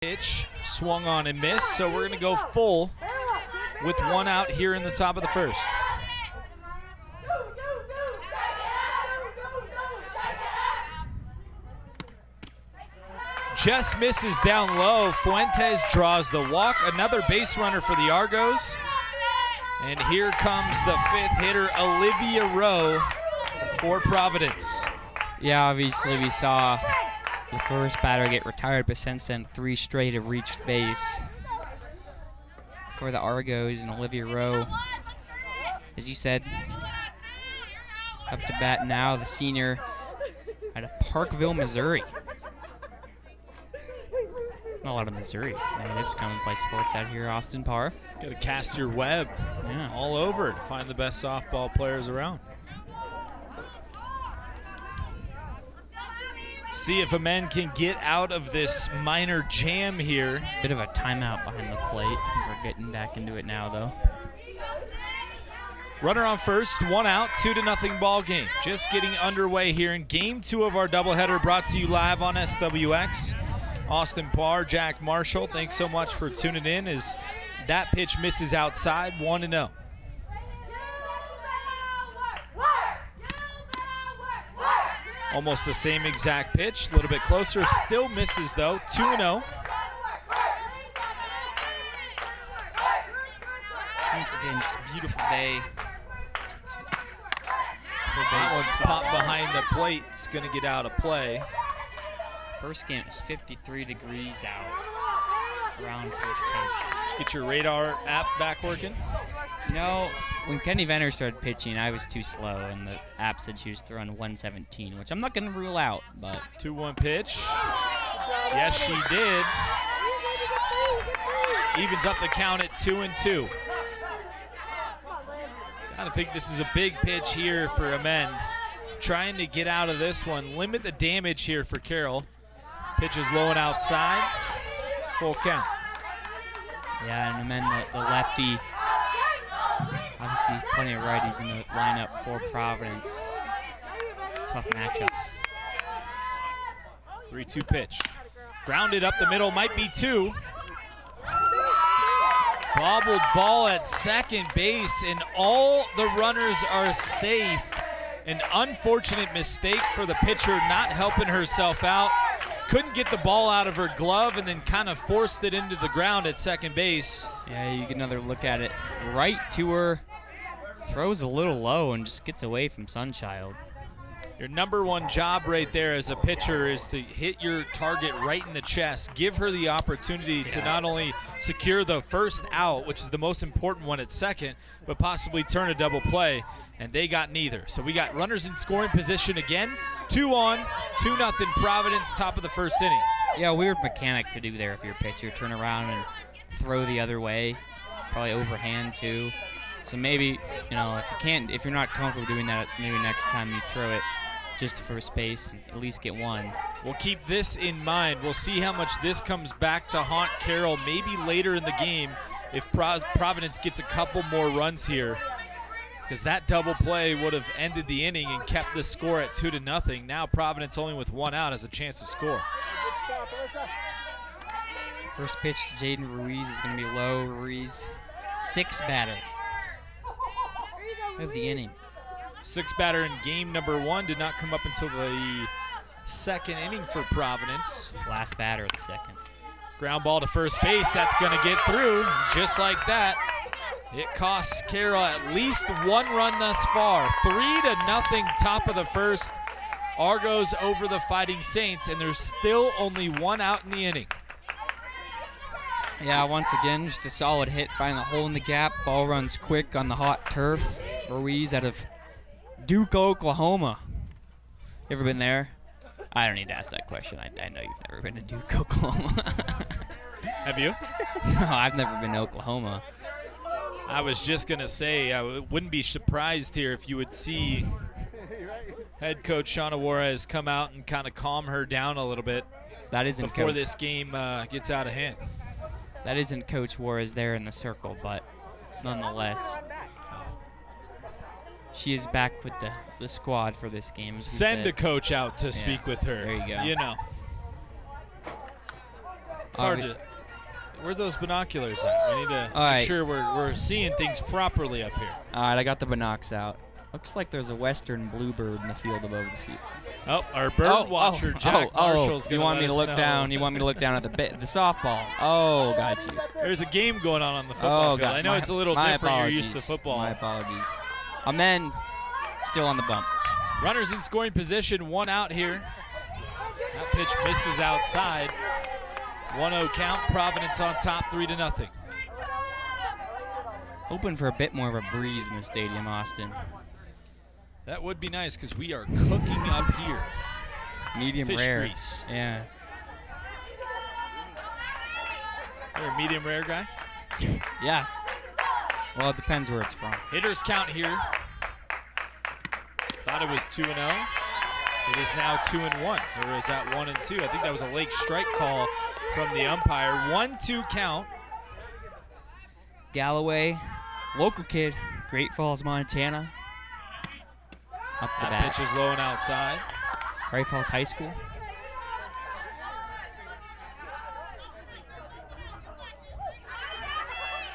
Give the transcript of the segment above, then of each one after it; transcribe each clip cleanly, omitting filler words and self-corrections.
Pitch swung on and missed, so we're going to go full with one out here in the top of the first. Just misses down low. Fuentes draws the walk. Another base runner for the Argos. And here comes the fifth hitter, Olivia Rowe, for Providence. Yeah, obviously we saw the first batter get retired, but since then 3 straight have reached base for the Argos, and Olivia Rowe, as you said, up to bat now, the senior out of Parkville, Missouri. Not a lot of Missouri natives come and play sports out here. Austin Parr. Got to cast your web all over to find the best softball players around. See if a man can get out of this minor jam here. Bit of a timeout behind the plate. We're getting back into it now, though. Runner on first, 1 out, 2-0 ball game. Just getting underway here in game 2 of our doubleheader, brought to you live on SWX. Austin Parr, Jack Marshall, thanks so much for tuning in as that pitch misses outside, 1-0. Almost the same exact pitch, a little bit closer, still misses though, 2-0. Once again, just a beautiful day. That one's popped behind the plate, it's gonna get out of play. First game is 53 degrees out around first pitch. Get your radar app back working? You know, when Kenny Venner started pitching, I was too slow, and the app said she was throwing 117, which I'm not going to rule out, but... 2-1 pitch. Yes, she did. Evens up the count at 2-2. Gotta think this is a big pitch here for Amend. Trying to get out of this one. Limit the damage here for Carroll. Pitch is low and outside. Full count. Yeah, and Amend, the lefty. Obviously, plenty of righties in the lineup for Providence. Tough matchups. 3-2 pitch. Grounded up the middle, might be 2. Bobbled ball at second base, and all the runners are safe. An unfortunate mistake for the pitcher, not helping herself out. Couldn't get the ball out of her glove and then kind of forced it into the ground at second base. Yeah, you get another look at it. Right to her. Throws a little low and just gets away from Sunchild. Your number one job right there as a pitcher is to hit your target right in the chest. Give her the opportunity to not only secure the first out, which is the most important one at second, but possibly turn a double play, and they got neither. So we got runners in scoring position again. 2 on, 2-0 Providence, top of the first inning. Yeah, weird mechanic to do there if you're a pitcher. Turn around and throw the other way, probably overhand too. So maybe, you know, if you're not comfortable doing that, maybe next time you throw it just to first base and at least get one. We'll keep this in mind. We'll see how much this comes back to haunt Carroll maybe later in the game if Providence gets a couple more runs here, because that double play would have ended the inning and kept the score at 2-0. Now Providence, only with 1 out, has a chance to score. First pitch to Jaden Ruiz is going to be low. Ruiz, 6th batter of the inning. 6th batter in game number 1, did not come up until the second inning for Providence. Last batter of the second. Ground ball to first base, that's going to get through. Just like that, it costs Carroll at least 1 run thus far. 3-0, top of the first. Argos over the Fighting Saints, and there's still only 1 out in the inning. Yeah, once again, just a solid hit, finding the hole in the gap. Ball runs quick on the hot turf. Ruiz out of Duke, Oklahoma. You ever been there? I don't need to ask that question. I know you've never been to Duke, Oklahoma. Have you? No, I've never been to Oklahoma. I was just going to say, I wouldn't be surprised here if you would see head coach Shauna Juarez come out and kind of calm her down a little bit before this game gets out of hand. That isn't Coach Juarez there in the circle, but nonetheless, she is back with the squad for this game. Send a coach out to speak with her. There you go. You know. It's hard to. Where's those binoculars at? We need to make sure we're seeing things properly up here. All right, I got the binocs out. Looks like there's a western bluebird in the field above the field. Oh, our bird watcher, Jack Marshall's going to You want me to look down? You want me to look down at the softball? Oh, got you. There's a game going on the football field. I know it's a little different. Apologies. You're used to football. My apologies. Amen. Still on the bump. Runners in scoring position, 1 out here. That pitch misses outside. 1-0 count. Providence on top, 3-0. Hoping for a bit more of a breeze in the stadium, Austin. That would be nice because we are cooking up here. Medium Fish rare. grease. Yeah. You're a medium rare guy? Yeah. Well, it depends where it's from. Hitters count here. Thought it was 2-0. It is now 2-1. Or is that 1-2? I think that was a late strike call from the umpire. 1-2 count. Galloway, local kid, Great Falls, Montana. Up to that bat. pitch is low and outside. Great Falls High School.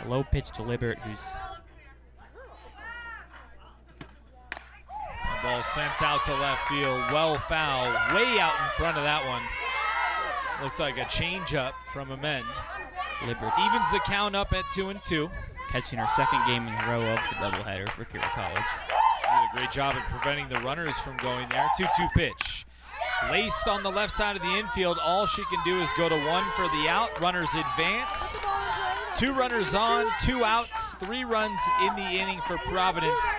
A low pitch to Libert, who's the ball sent out to left field. Well foul, way out in front of that one. Looked like a changeup from Amend. Libert evens the count up at 2-2. Catching her second game in a row of the doubleheader for Carroll College. She did a great job at preventing the runners from going there. 2-2 pitch. Laced on the left side of the infield. All she can do is go to 1 for the out. Runners advance. 2 runners on, 2 outs, 3 runs in the inning for Providence.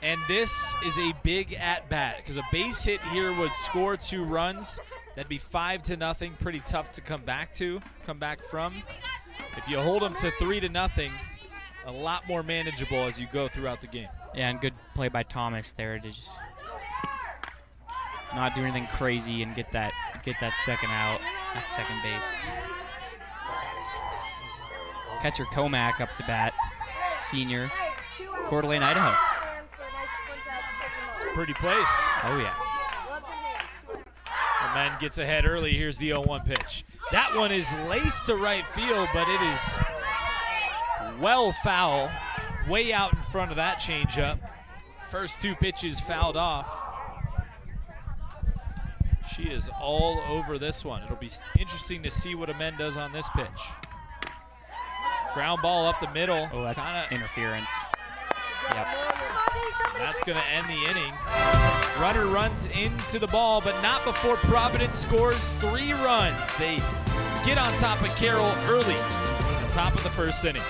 And this is a big at-bat because a base hit here would score 2 runs. That'd be 5-0. Pretty tough to come back from. If you hold them to 3-0, a lot more manageable as you go throughout the game. Yeah, and good play by Thomas there to just not do anything crazy and get that second out at second base. Catcher Comac up to bat, senior, Coeur d'Alene, Idaho. It's a pretty place. Oh yeah. The man gets ahead early. Here's the 0-1 pitch. That one is laced to right field, but it is well foul, way out in front of that changeup. First 2 pitches fouled off. She is all over this one. It'll be interesting to see what Amend does on this pitch. Ground ball up the middle. Oh, that's interference. Yep. That's going to end the inning. Runner runs into the ball, but not before Providence scores 3 runs. They get on top of Carroll early at the top of the first inning.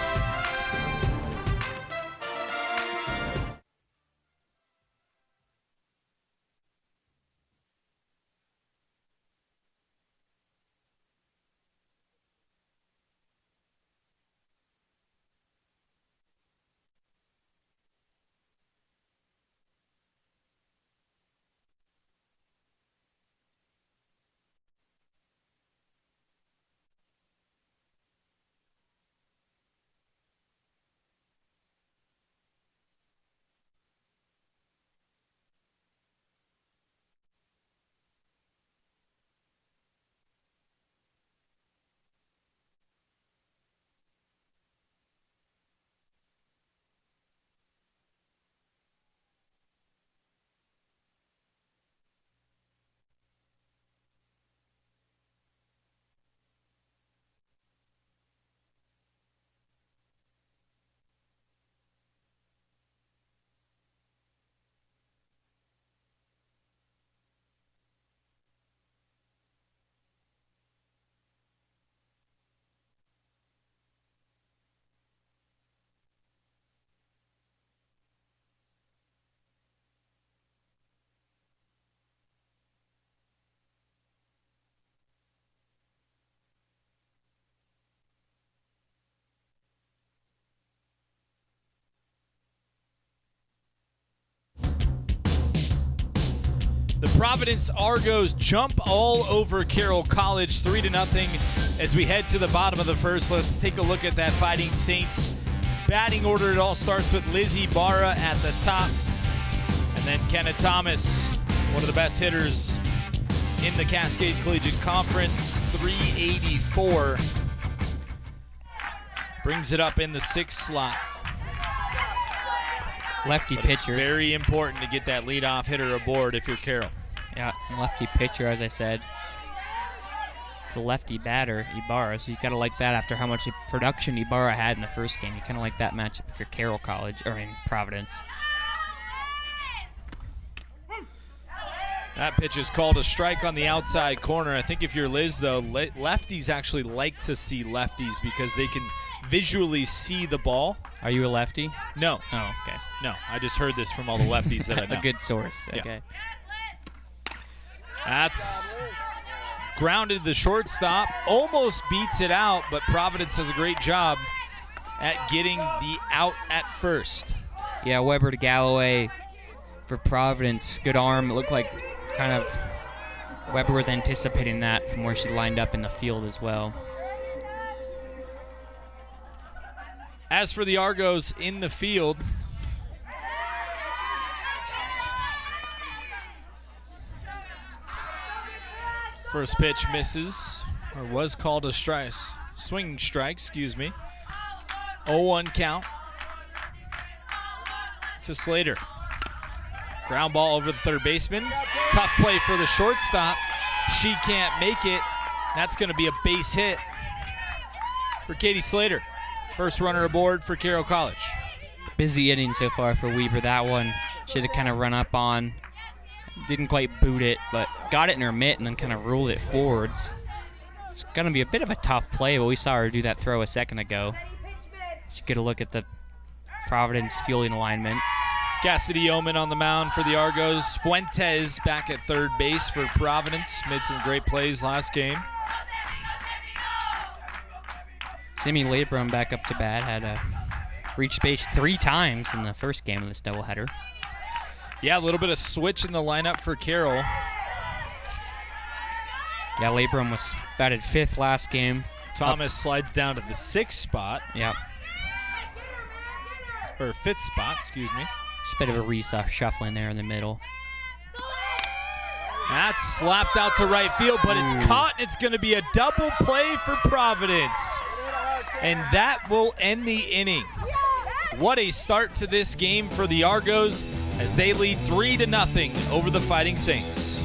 The Providence Argos jump all over Carroll College 3-0 as we head to the bottom of the first. Let's take a look at that Fighting Saints batting order. It all starts with Lizzie Barra at the top, and then Kenna Thomas, one of the best hitters in the Cascade Collegiate Conference, 384. Brings it up in the 6th slot. Lefty But pitcher. It's very important to get that leadoff hitter aboard if you're Carroll. Yeah, lefty pitcher, as I said. The lefty batter, Ibarra, so you gotta like that after how much production Ibarra had in the first game. You kind of like that matchup if you're Carroll College, or in Providence. That pitch is called a strike on the outside corner. I think if you're Liz, though, lefties actually like to see lefties because they can visually see the ball. Are you a lefty? No. Oh, okay. No, I just heard this from all the lefties that I know. A good source, Yeah. okay. That's grounded to the shortstop. Almost beats it out, but Providence does a great job at getting the out at first. Yeah, Weber to Galloway for Providence. Good arm. It looked like kind of Weber was anticipating that from where she lined up in the field as well. As for the Argos in the field, first pitch misses, or was called a strike, swinging strike, excuse me. 0-1 count to Slater. Ground ball over the third baseman. Tough play for the shortstop. She can't make it. That's going to be a base hit for Katie Slater. First runner aboard for Carroll College. Busy inning so far for Weber. That one should have kind of run up on. Didn't quite boot it, but got it in her mitt and then kind of ruled it forwards. It's going to be a bit of a tough play, but we saw her do that throw a second ago. Let's get a look at the Providence fielding alignment. Cassidy Oman on the mound for the Argos. Fuentes back at third base for Providence. Made some great plays last game. Simi Labrum back up to bat. Had reached base 3 times in the first game of this doubleheader. Yeah, a little bit of switch in the lineup for Carroll. Yeah, Labrum was batted 5th last game. Thomas slides down to the 6th spot. Yep. Or 5th spot, excuse me. Just a bit of a reshuffling there in the middle. That's slapped out to right field, but it's caught. It's going to be a double play for Providence. And that will end the inning. What a start to this game for the Argos as they lead 3-0 over the Fighting Saints.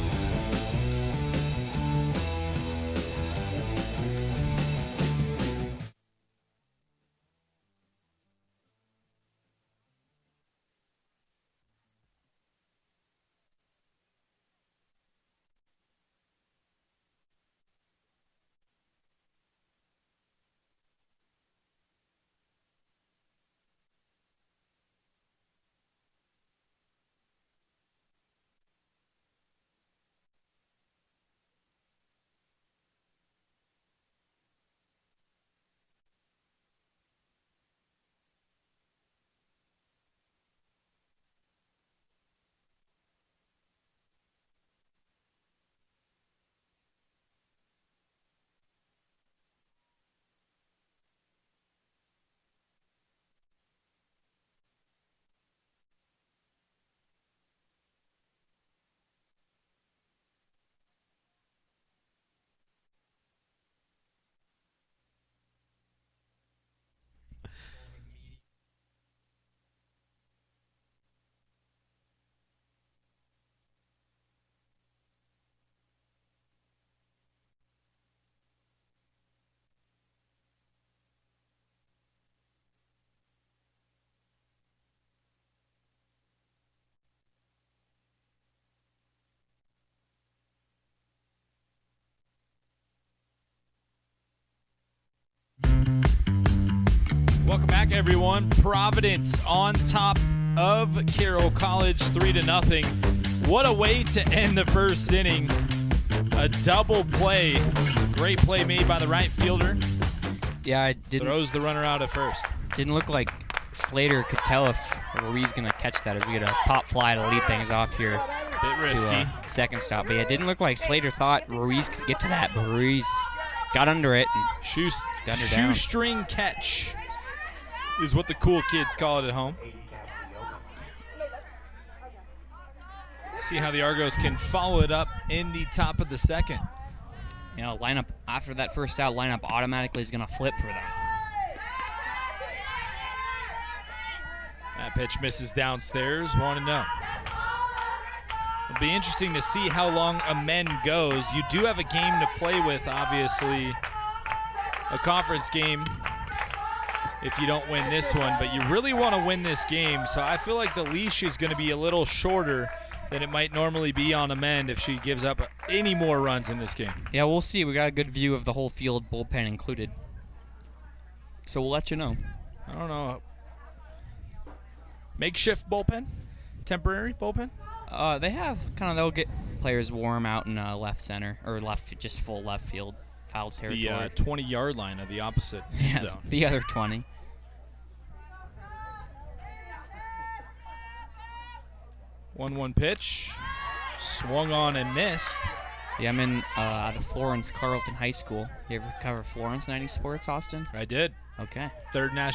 Welcome back, everyone. Providence on top of Carroll College, 3-0. What a way to end the first inning. A double play. Great play made by the right fielder. Yeah, I Throws the runner out at first. didn't look like Slater could tell if Ruiz going to catch that as we get a pop fly to lead things off here. Bit risky. To second stop. But yeah, it didn't look like Slater thought Ruiz could get to that, but Ruiz got under it and gunned her down. Shoestring catch is what the cool kids call it at home. See how the Argos can follow it up in the top of the second. You know, lineup after that first out, lineup automatically is going to flip for them. That pitch misses downstairs, 1-0. It'll be interesting to see how long a men goes. You do have a game to play with, obviously, a conference game if you don't win this one, but you really want to win this game, so I feel like the leash is going to be a little shorter than it might normally be on a men if she gives up any more runs in this game. Yeah, we'll see. We got a good view of the whole field, bullpen included. So we'll let you know. I don't know. Makeshift bullpen? Temporary bullpen? They have they'll get players warm out in left center, or just full left field, foul territory. The 20-yard line of the opposite end zone. The other 20. 1-1 pitch. Swung on and missed. Yeah, I'm in out of Florence Carrollton High School. You ever cover Florence in any sports, Austin? I did. Okay. Third high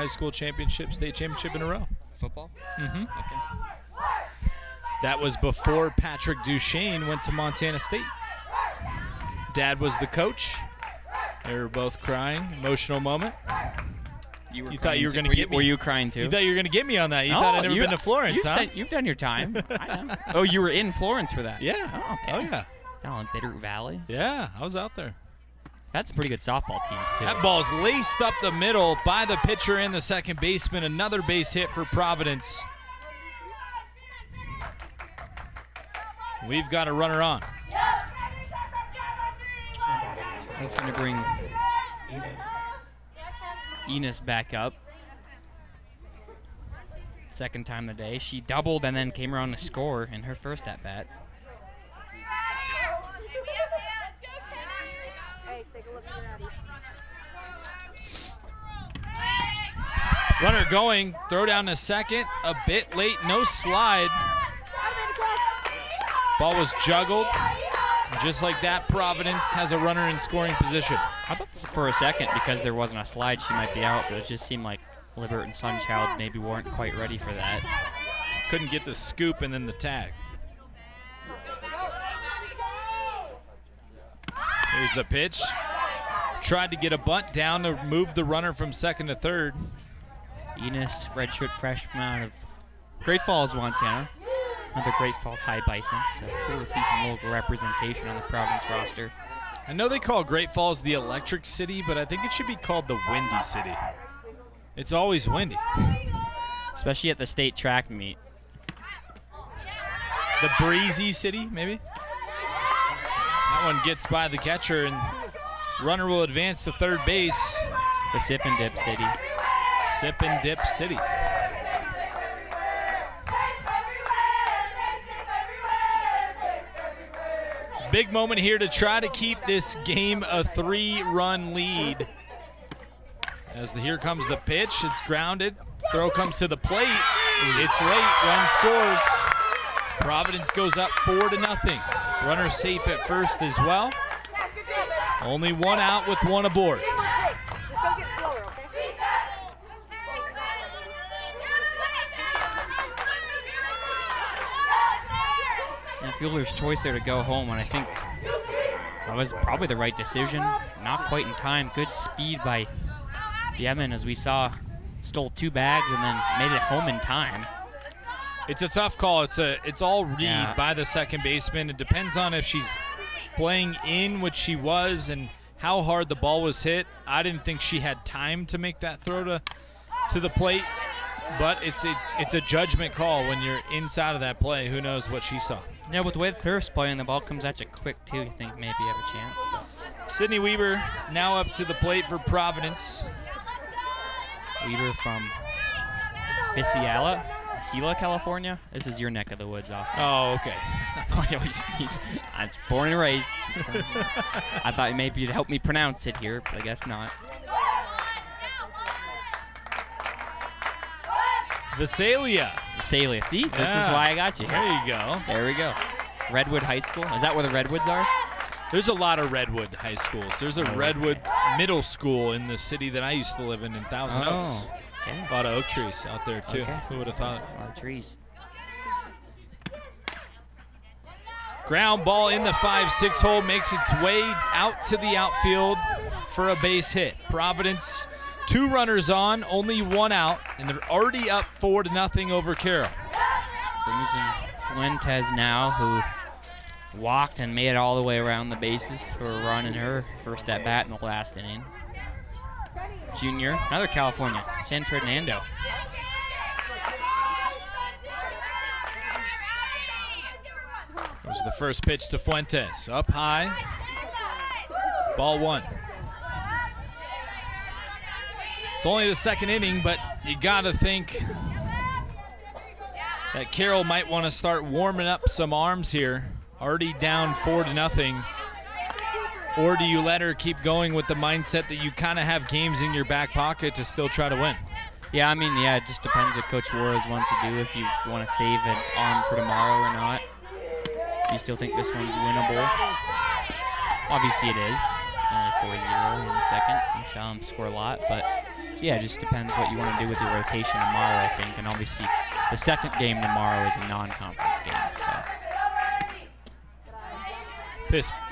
school championship, state championship in a row. Football? Mm-hmm. Okay. That was before Patrick Duchesne went to Montana State. Dad was the coach. They were both crying. Emotional moment. You thought you were going to get me. Were you crying too? You thought you were going to get me on that. You thought I'd never been to Florence, huh? You've done your time. I know. Oh, you were in Florence for that? Yeah. Oh, okay. Oh, yeah. Down in Bitterroot Valley? Yeah, I was out there. That's some pretty good softball teams, too. That ball's laced up the middle by the pitcher and the second baseman. Another base hit for Providence. We've got a runner on. That's going to bring Enos back up. Second time of the day. She doubled and then came around to score in her first at-bat. Runner going, throw down to second, a bit late, no slide. Ball was juggled. Just like that, Providence has a runner in scoring position. I thought for a second, because there wasn't a slide, she might be out, but it just seemed like Libert and Sunchild maybe weren't quite ready for that. Couldn't get the scoop and then the tag. Here's the pitch. Tried to get a bunt down to move the runner from second to third. Enos, redshirt freshman out of Great Falls, Montana. Another Great Falls High Bison. So cool to see some local representation on the Providence roster. I know they call Great Falls the Electric City, but I think it should be called the Windy City. It's always windy. Especially at the state track meet. The Breezy City, maybe? That one gets by the catcher, and runner will advance to third base. The Sip and Dip City. Sip and Dip City. Big moment here to try to keep this game a 3-run lead. As here comes the pitch, it's grounded. Throw comes to the plate. It's late, run scores. Providence goes up 4-0. Runner safe at first as well. Only one out with one aboard. Just don't get slower, okay? And fielder's choice there to go home, and I think that was probably the right decision. Not quite in time. Good speed by Yemen, as we saw, stole 2 bags and then made it home in time. It's a tough call. It's all read by the second baseman. It depends on if she's playing in, which she was, and how hard the ball was hit. I didn't think she had time to make that throw to the plate, but it's a judgment call when you're inside of that play. Who knows what she saw? Yeah, with the way the turf's playing, the ball comes at you quick, too. You think maybe you have a chance. But Sydney Weaver now up to the plate for Providence. Weaver from Biscayala, California. This is your neck of the woods, Austin. Oh, okay. I was born and raised. I thought maybe you'd help me pronounce it here, but I guess not. Visalia. See, this is why I got you here. There you go. There we go. Redwood High School. Is that where the Redwoods are? There's a lot of Redwood high schools. There's a Redwood middle school in the city that I used to live in Thousand Oaks. Okay. A lot of oak trees out there, too. Okay. Who would have thought? Our trees. Ground ball in the 5-6 hole, makes its way out to the outfield for a base hit. Providence, 2 runners on, only 1 out, and they're already up 4-0 over Carroll. Brings in Fuentes now, who walked and made it all the way around the bases for a run in her first at bat in the last inning. Junior, another California, San Fernando. This is the first pitch to Fuentes. Up high. Ball 1. It's only the second inning, but you got to think that Carroll might want to start warming up some arms here. Already down 4-0. Or do you let her keep going with the mindset that you kind of have games in your back pocket to still try to win? Yeah, I mean, yeah, it just depends what Coach Juarez wants to do, if you want to save an arm for tomorrow or not. Do you still think this one's winnable? Obviously it is. Only 4-0 in the second. You saw him score a lot, but yeah, it just depends what you want to do with your rotation tomorrow, I think. And obviously the second game tomorrow is a non-conference game, so.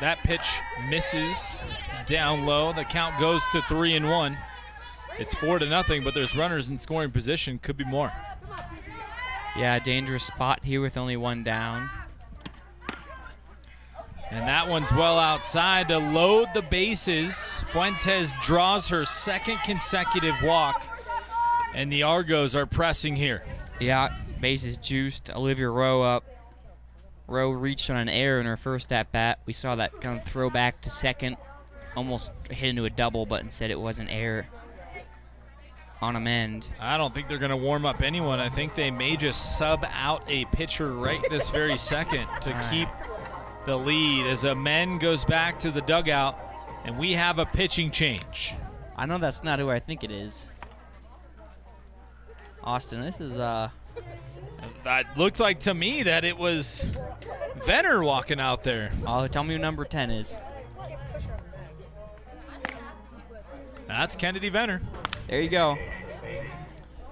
That pitch misses down low. The count goes to 3-1. It's 4-0, but there's runners in scoring position. Could be more. Yeah, dangerous spot here with only 1 down. And that one's well outside to load the bases. Fuentes draws her second consecutive walk, and the Argos are pressing here. Yeah, bases juiced. Olivia Rowe up. Rowe reached on an error in her first at-bat. We saw that kind of throw back to second. Almost hit into a double, but instead it was an error on a mend. I don't think they're going to warm up anyone. I think they may just sub out a pitcher right this very second to keep the lead as a men goes back to the dugout, and we have a pitching change. I know that's not who I think it is. Austin, this is That looked like to me that it was Venner walking out there. Oh, tell me who number 10 is. That's Kennedy Venner. There you go.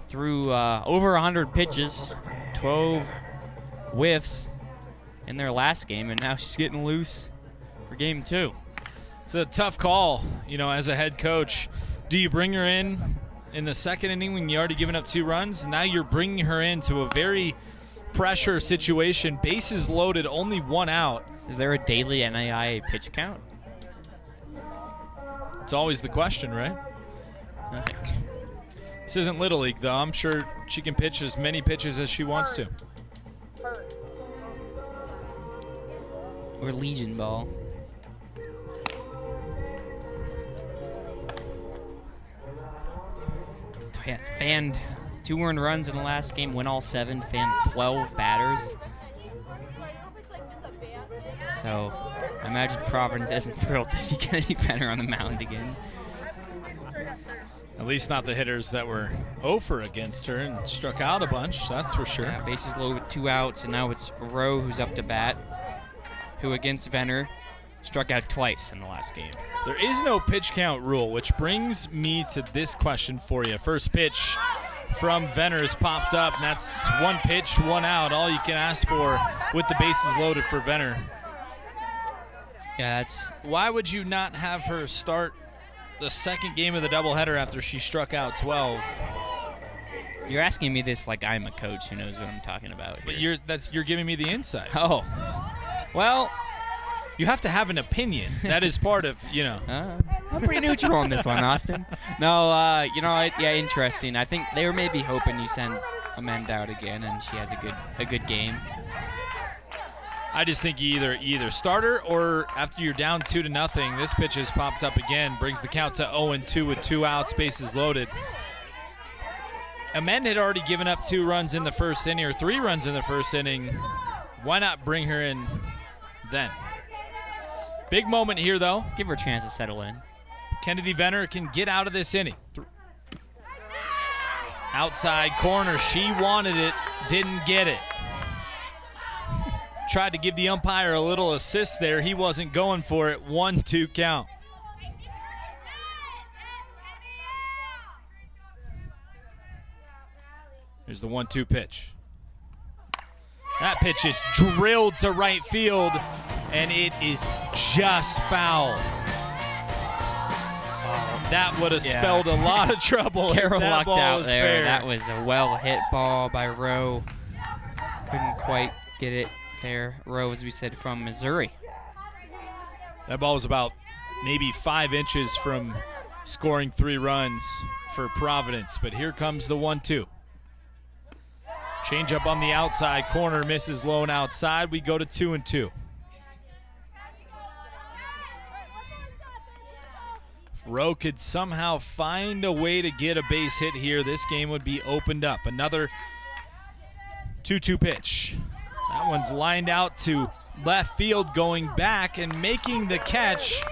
Threw over 100 pitches, 12 whiffs in their last game, and now she's getting loose for game 2. It's a tough call, you know, as a head coach. Do you bring her in the second inning when you already given up 2 runs? Now you're bringing her into a very pressure situation. Bases loaded, only 1 out. Is there a daily NAIA pitch count? It's always the question, right? This isn't Little League, though. I'm sure she can pitch as many pitches as she wants to. Or Legion ball. Yeah, fanned 2 earned runs in the last game, win all 7, fanned 12 batters. So I imagine Providence isn't thrilled to see Kennedy Venner on the mound again. At least not the hitters that were 0 for against her and struck out a bunch, that's for sure. Yeah, bases loaded with 2 outs, and now it's Rowe who's up to bat, who against Venner struck out twice in the last game. There is no pitch count rule, which brings me to this question for you. First pitch from Venner has popped up, and that's 1 pitch, 1 out. All you can ask for with the bases loaded for Venner. Yeah, that's... Why would you not have her start the second game of the doubleheader after she struck out 12? You're asking me this like I'm a coach who knows what I'm talking about here. But you're giving me the insight. Oh. Well, you have to have an opinion. That is part of, you know. I'm pretty neutral on this one, Austin. No, you know, yeah, interesting. I think they were maybe hoping you send Amanda out again, and she has a good game. I just think you either start her, or after you're down 2-0, this pitch has popped up again, brings the count to 0-2 with 2 outs, bases loaded. Amanda had already given up 2 runs in the first inning, or 3 runs in the first inning. Why not bring her in then? Big moment here, though. Give her a chance to settle in. Kennedy Venner can get out of this inning. Outside corner, she wanted it, didn't get it. Tried to give the umpire a little assist there. He wasn't going for it. 1-2 count. Here's the 1-2 pitch. That pitch is drilled to right field, and it is just foul. That would have spelled a lot of trouble. Carroll that lucked ball out was there. fair. That was a well-hit ball by Rowe. Couldn't quite get it there. Rowe, as we said, from Missouri. That ball was about maybe 5 inches from scoring 3 runs for Providence, but here comes the 1-2. Change up on the outside corner, misses low and outside. We go to 2-2. If Rowe could somehow find a way to get a base hit here, this game would be opened up. Another 2-2 pitch. That one's lined out to left field, going back and making the catch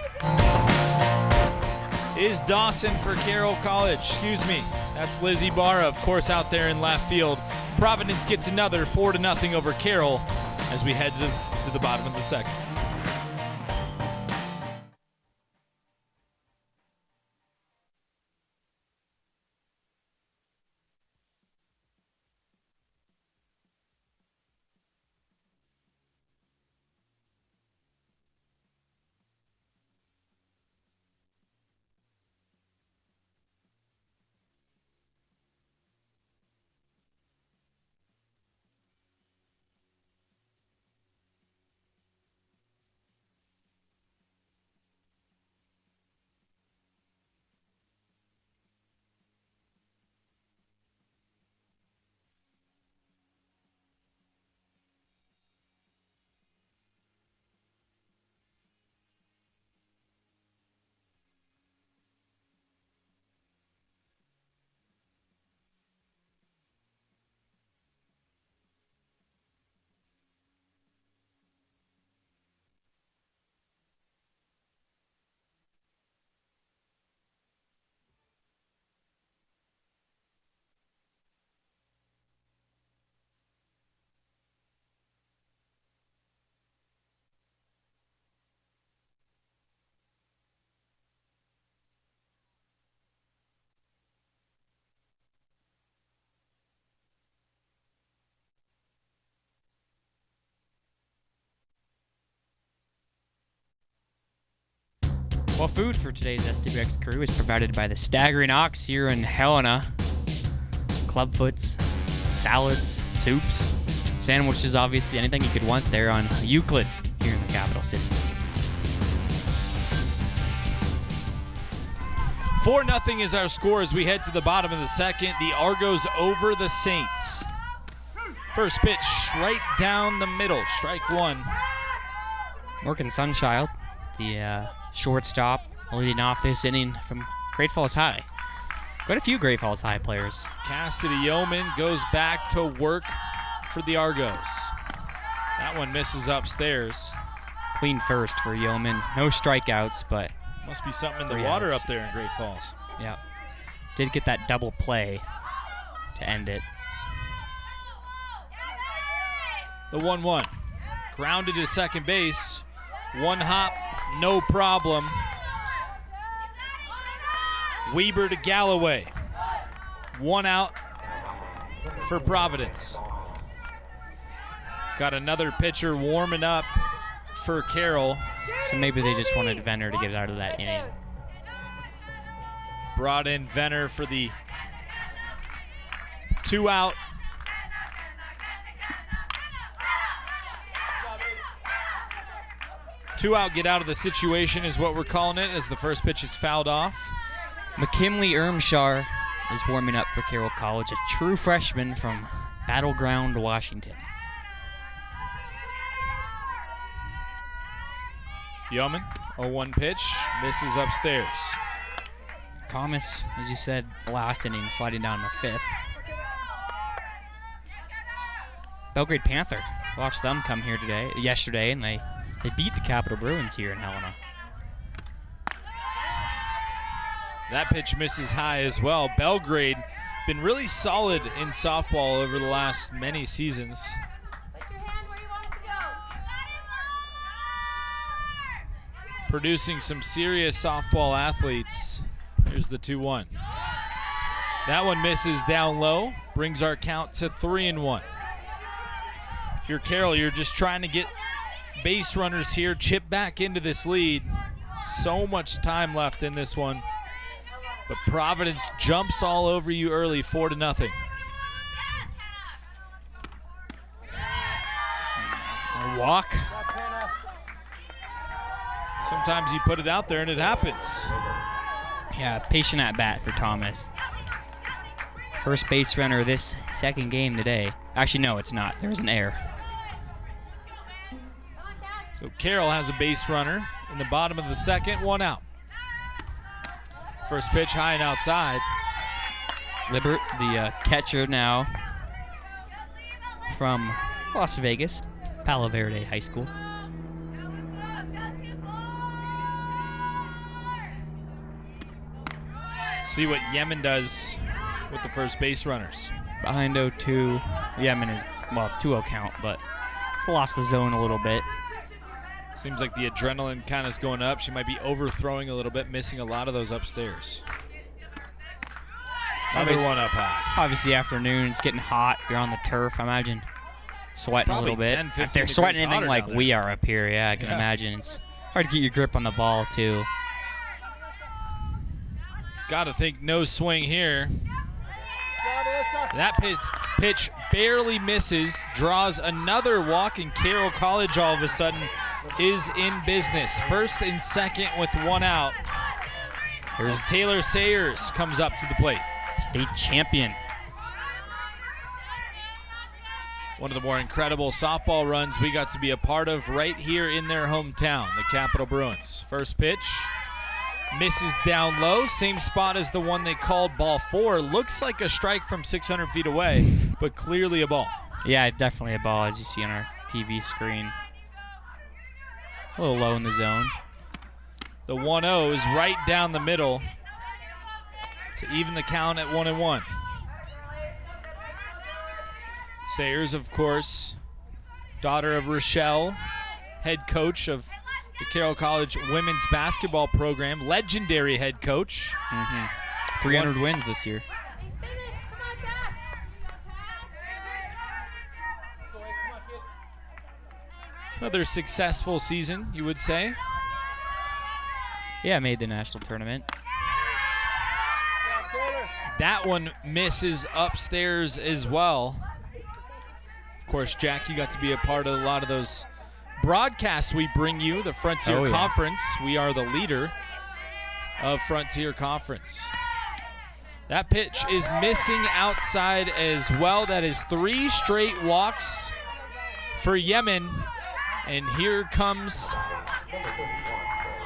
is Dawson for Carroll College. Excuse me. That's Lizzie Barra, of course, out there in left field. Providence gets another 4-0 over Carroll as we head to the bottom of the second. Well, food for today's SWX crew is provided by the Staggering Ox here in Helena. Clubfoots, salads, soups, sandwiches, obviously anything you could want there on Euclid here in the capital city. 4-0 is our score as we head to the bottom of the second. The Argos over the Saints. First pitch right down the middle, strike one. Morgan Sunchild, the shortstop, leading off this inning from Great Falls High. Quite a few Great Falls High players. Cassidy Yeoman goes back to work for the Argos. That one misses upstairs. Clean first for Yeoman. No strikeouts, but must be something in the 3 water outs up there in Great Falls. Yeah. Did get that double play to end it. The 1-1. Grounded to second base. One hop, no problem. Weber to Galloway. 1 out for Providence. Got another pitcher warming up for Carroll. So maybe they just wanted Venner to get out of that inning. Brought in Venner for the 2 out. Two out, get out of the situation is what we're calling it as the first pitch is fouled off. McKinley Ermshar is warming up for Carroll College, a true freshman from Battleground, Washington. Yeoman, 0-1 pitch, misses upstairs. Thomas, as you said, last inning, sliding down the 5th. Belgrade Panther, watched them come here yesterday, and they beat the Capital Bruins here in Helena. That pitch misses high as well. Belgrade been really solid in softball over the last many seasons. Put your hand where you want it to go. Producing some serious softball athletes. Here's the 2-1. That one misses down low, brings our count to 3-1. if you're Carroll, you're just trying to get base runners here, chip back into this lead. So much time left in this one. But Providence jumps all over you early, 4-0. A walk. Sometimes you put it out there and it happens. Yeah, patient at bat for Thomas. First base runner this second game today. Actually, no, it's not. There's an error. So Carroll has a base runner in the bottom of the second, 1 out. First pitch high and outside. Libert, the catcher now from Las Vegas, Palo Verde High School. See what Yemen does with the first base runners. Behind 0-2. Yemen is, well, 2-0 count, but it's lost the zone a little bit. Seems like the adrenaline kind of is going up. She might be overthrowing a little bit, missing a lot of those upstairs. Another one up high. Obviously, afternoon, it's getting hot. You're on the turf. I imagine sweating a little bit. 10, 15 if they're sweating degrees anything hotter like down we there. are up here, yeah, I can imagine. It's hard to get your grip on the ball, too. Got to think no swing here. That pitch barely misses, draws another walk, and Carroll College all of a sudden is in business. First and second with 1 out. Here's Taylor Sayers comes up to the plate. State champion. One of the more incredible softball runs we got to be a part of right here in their hometown, the Capital Bruins. First pitch misses down low, same spot as the one they called ball 4. Looks like a strike from 600 feet away, but clearly a ball. Yeah, definitely a ball, as you see on our TV screen. A little low in the zone. The 1-0 is right down the middle to even the count at 1-1. Sayers, of course, daughter of Rochelle, head coach of the Carroll College women's basketball program, legendary head coach. 300 wins this year. Hey, finish. Come on, Cass. Another successful season, you would say. Yeah, made the national tournament. That one misses upstairs as well. Of course, Jack, you got to be a part of a lot of those broadcasts we bring you, the Frontier Conference. We are the leader of Frontier Conference. That pitch is missing outside as well. That is 3 straight walks for Yemen. And here comes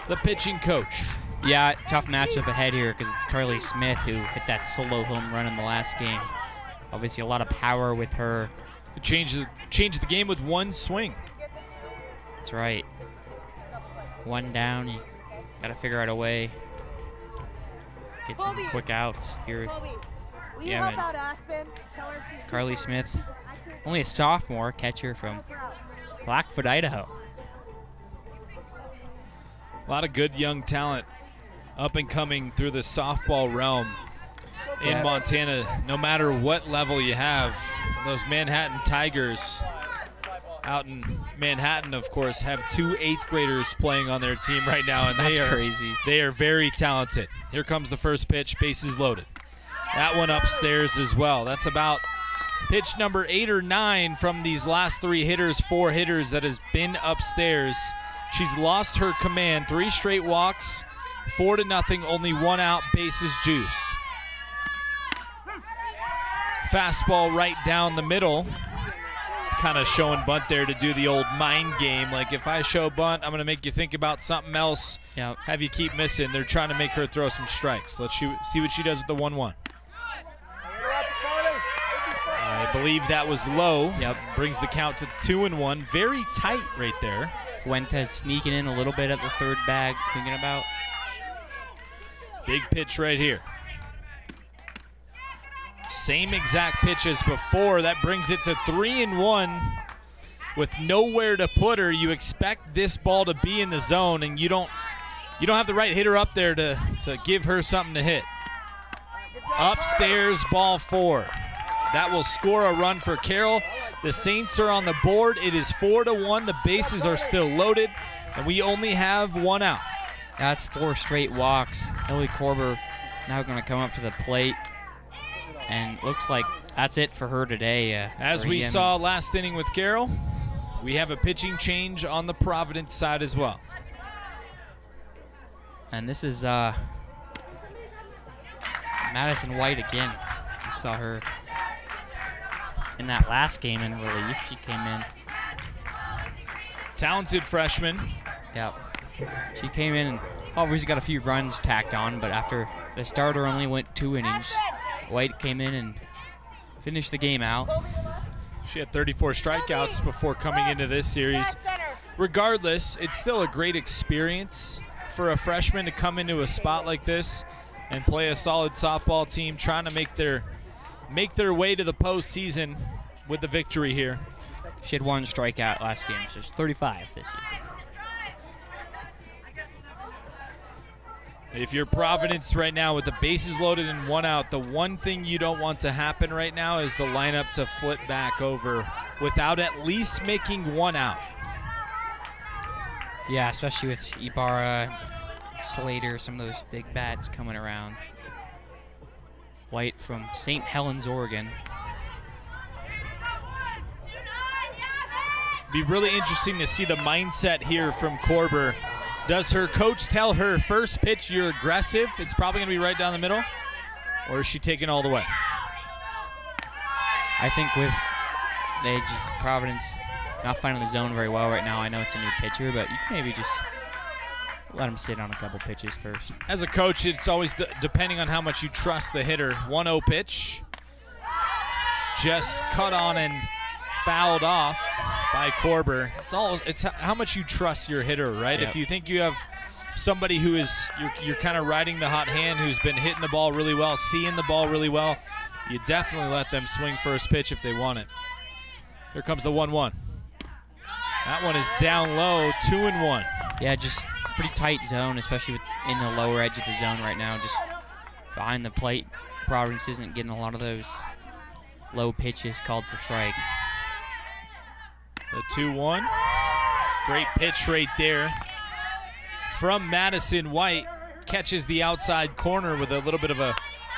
the pitching coach. Yeah, tough matchup ahead here because it's Carly Smith who hit that solo home run in the last game. Obviously a lot of power with her. Could change the game with 1 swing. That's right. 1 down, you got to figure out a way. Get some quick outs if you're Yemen. Carly Smith, only a sophomore catcher from Blackfoot, Idaho. A lot of good young talent up and coming through the softball realm in Montana. No matter what level you have, those Manhattan Tigers out in Manhattan, of course, have 2 8th graders playing on their team right now, and That's crazy. They are very talented. Here comes the first pitch, bases loaded. That one upstairs as well. That's about pitch number 8 or 9 from these last 3 hitters, 4 hitters that has been upstairs. She's lost her command. 3 straight walks, 4-0, only 1 out, bases juiced. Fastball right down the middle. Kind of showing bunt there to do the old mind game. Like, if I show bunt, I'm going to make you think about something else. Yep. Have you keep missing. They're trying to make her throw some strikes. Let's see what she does with the 1-1. I believe that was low. Yep. Brings the count to 2-1. Very tight right there. Fuentes sneaking in a little bit at the third bag, thinking about. Big pitch right here. Same exact pitch as before. That brings it to 3-1. With nowhere to put her, you expect this ball to be in the zone, and you don't have the right hitter up there to give her something to hit. Upstairs, ball 4. That will score a run for Carroll. The Saints are on the board. It is 4-1. The bases are still loaded, and we only have one out. That's 4 straight walks. Ellie Korber now going to come up to the plate, and looks like that's it for her today. As we saw last inning with Carroll, we have a pitching change on the Providence side as well. And this is Madison White again. We saw her in that last game in relief. She came in. Talented freshman. Yep. She came in and obviously got a few runs tacked on, but after the starter only went 2 innings, White came in and finished the game out. She had 34 strikeouts before coming into this series. Regardless, it's still a great experience for a freshman to come into a spot like this and play a solid softball team, trying to make their way to the postseason with the victory here. She had 1 strikeout last game, so she's 35 this year. If you're Providence right now with the bases loaded and 1 out, the one thing you don't want to happen right now is the lineup to flip back over without at least making 1 out. Yeah, especially with Ibarra, Slater, some of those big bats coming around. White from St. Helens, Oregon. Be really interesting to see the mindset here from Korber. Does her coach tell her first pitch, you're aggressive, it's probably going to be right down the middle? Or is she taking all the way? I think with Providence not finding the zone very well right now, I know it's a new pitcher, but you can maybe just let him sit on a couple pitches first. As a coach, it's always depending on how much you trust the hitter. 1-0 pitch. Just cut on and fouled off by Korber. It's how much you trust your hitter, right? Yep. If you think you have somebody who is you're kind of riding the hot hand, who's been hitting the ball really well, seeing the ball really well, you definitely let them swing first pitch if they want it. Here comes the 1-1. That one is down low, 2-1. Yeah, just pretty tight zone, especially in the lower edge of the zone right now. Just behind the plate, Providence isn't getting a lot of those low pitches called for strikes. The 2-1. Great pitch right there from Madison White. Catches the outside corner with a little bit of a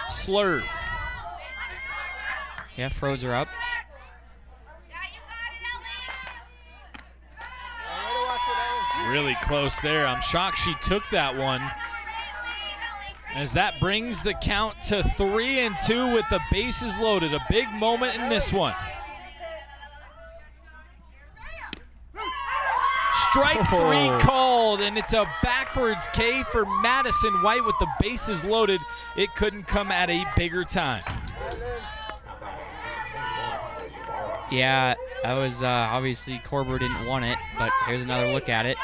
slurve. Yeah, froze her up. Really close there. I'm shocked she took that one, as that brings the count to 3-2 with the bases loaded. A big moment in this one. Strike 3 called, and it's a backwards K for Madison White with the bases loaded. It couldn't come at a bigger time. Yeah, that was obviously Korber didn't want it, but here's another look at it.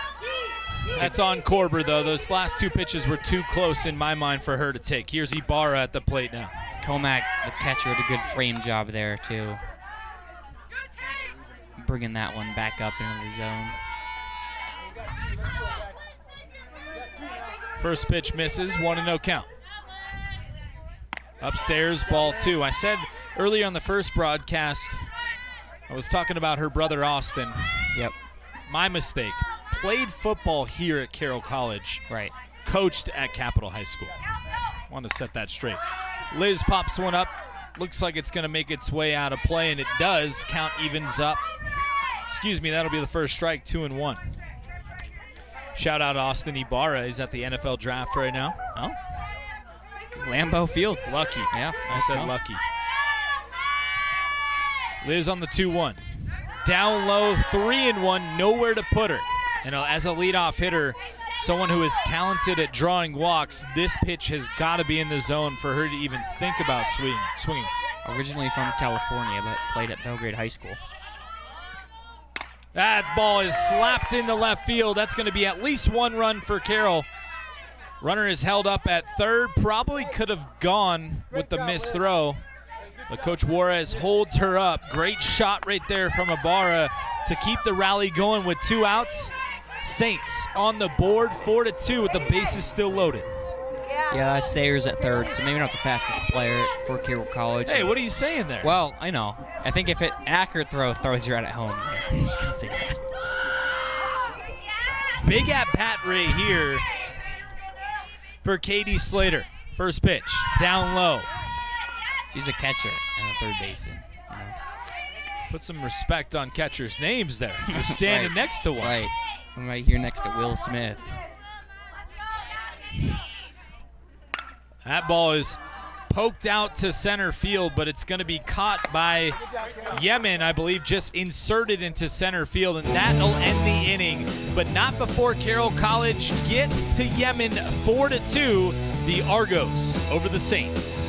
That's on Korber, though. Those last 2 pitches were too close in my mind for her to take. Here's Ibarra at the plate now. Comack, the catcher, did a good frame job there, too. Bringing that one back up into the zone. First pitch misses, 1-0 count. Upstairs, ball 2. I said earlier on the first broadcast, I was talking about her brother Austin. Yep. My mistake. Played football here at Carroll College. Right. Coached at Capitol High School. Want to set that straight. Liz pops one up. Looks like it's going to make its way out of play, and it does. Count evens up. Excuse me, that'll be the first strike, 2-1. Shout out Austin Ibarra. He's at the NFL draft right now. Oh. Lambeau Field. Lucky. Yeah. I said lucky. Liz on the 2-1. Down low, 3-1, nowhere to put her. And as a leadoff hitter, someone who is talented at drawing walks, this pitch has got to be in the zone for her to even think about swinging. Originally from California, but played at Belgrade High School. That ball is slapped into left field. That's going to be at least 1 run for Carroll. Runner is held up at third. Probably could have gone with the missed throw. But Coach Juarez holds her up. Great shot right there from Ibarra to keep the rally going with 2 outs. Saints on the board, 4-2 with the bases still loaded. Yeah, Sayers at third, so maybe not the fastest player for Carroll College. Hey, what are you saying there? Well, I know. I think if an accurate throw throws you out at home, I'm just going to say that. Big at bat right here for Katie Slater. First pitch, down low. She's a catcher and a third baseman. You know? Put some respect on catchers' names there. You're standing Right. next to one. Right. I'm right here next to Will Smith. That ball is poked out to center field, but it's going to be caught by Yemen, I believe, just inserted into center field, and that'll end the inning. But not before Carroll College gets to Yemen 4-2, the Argos over the Saints.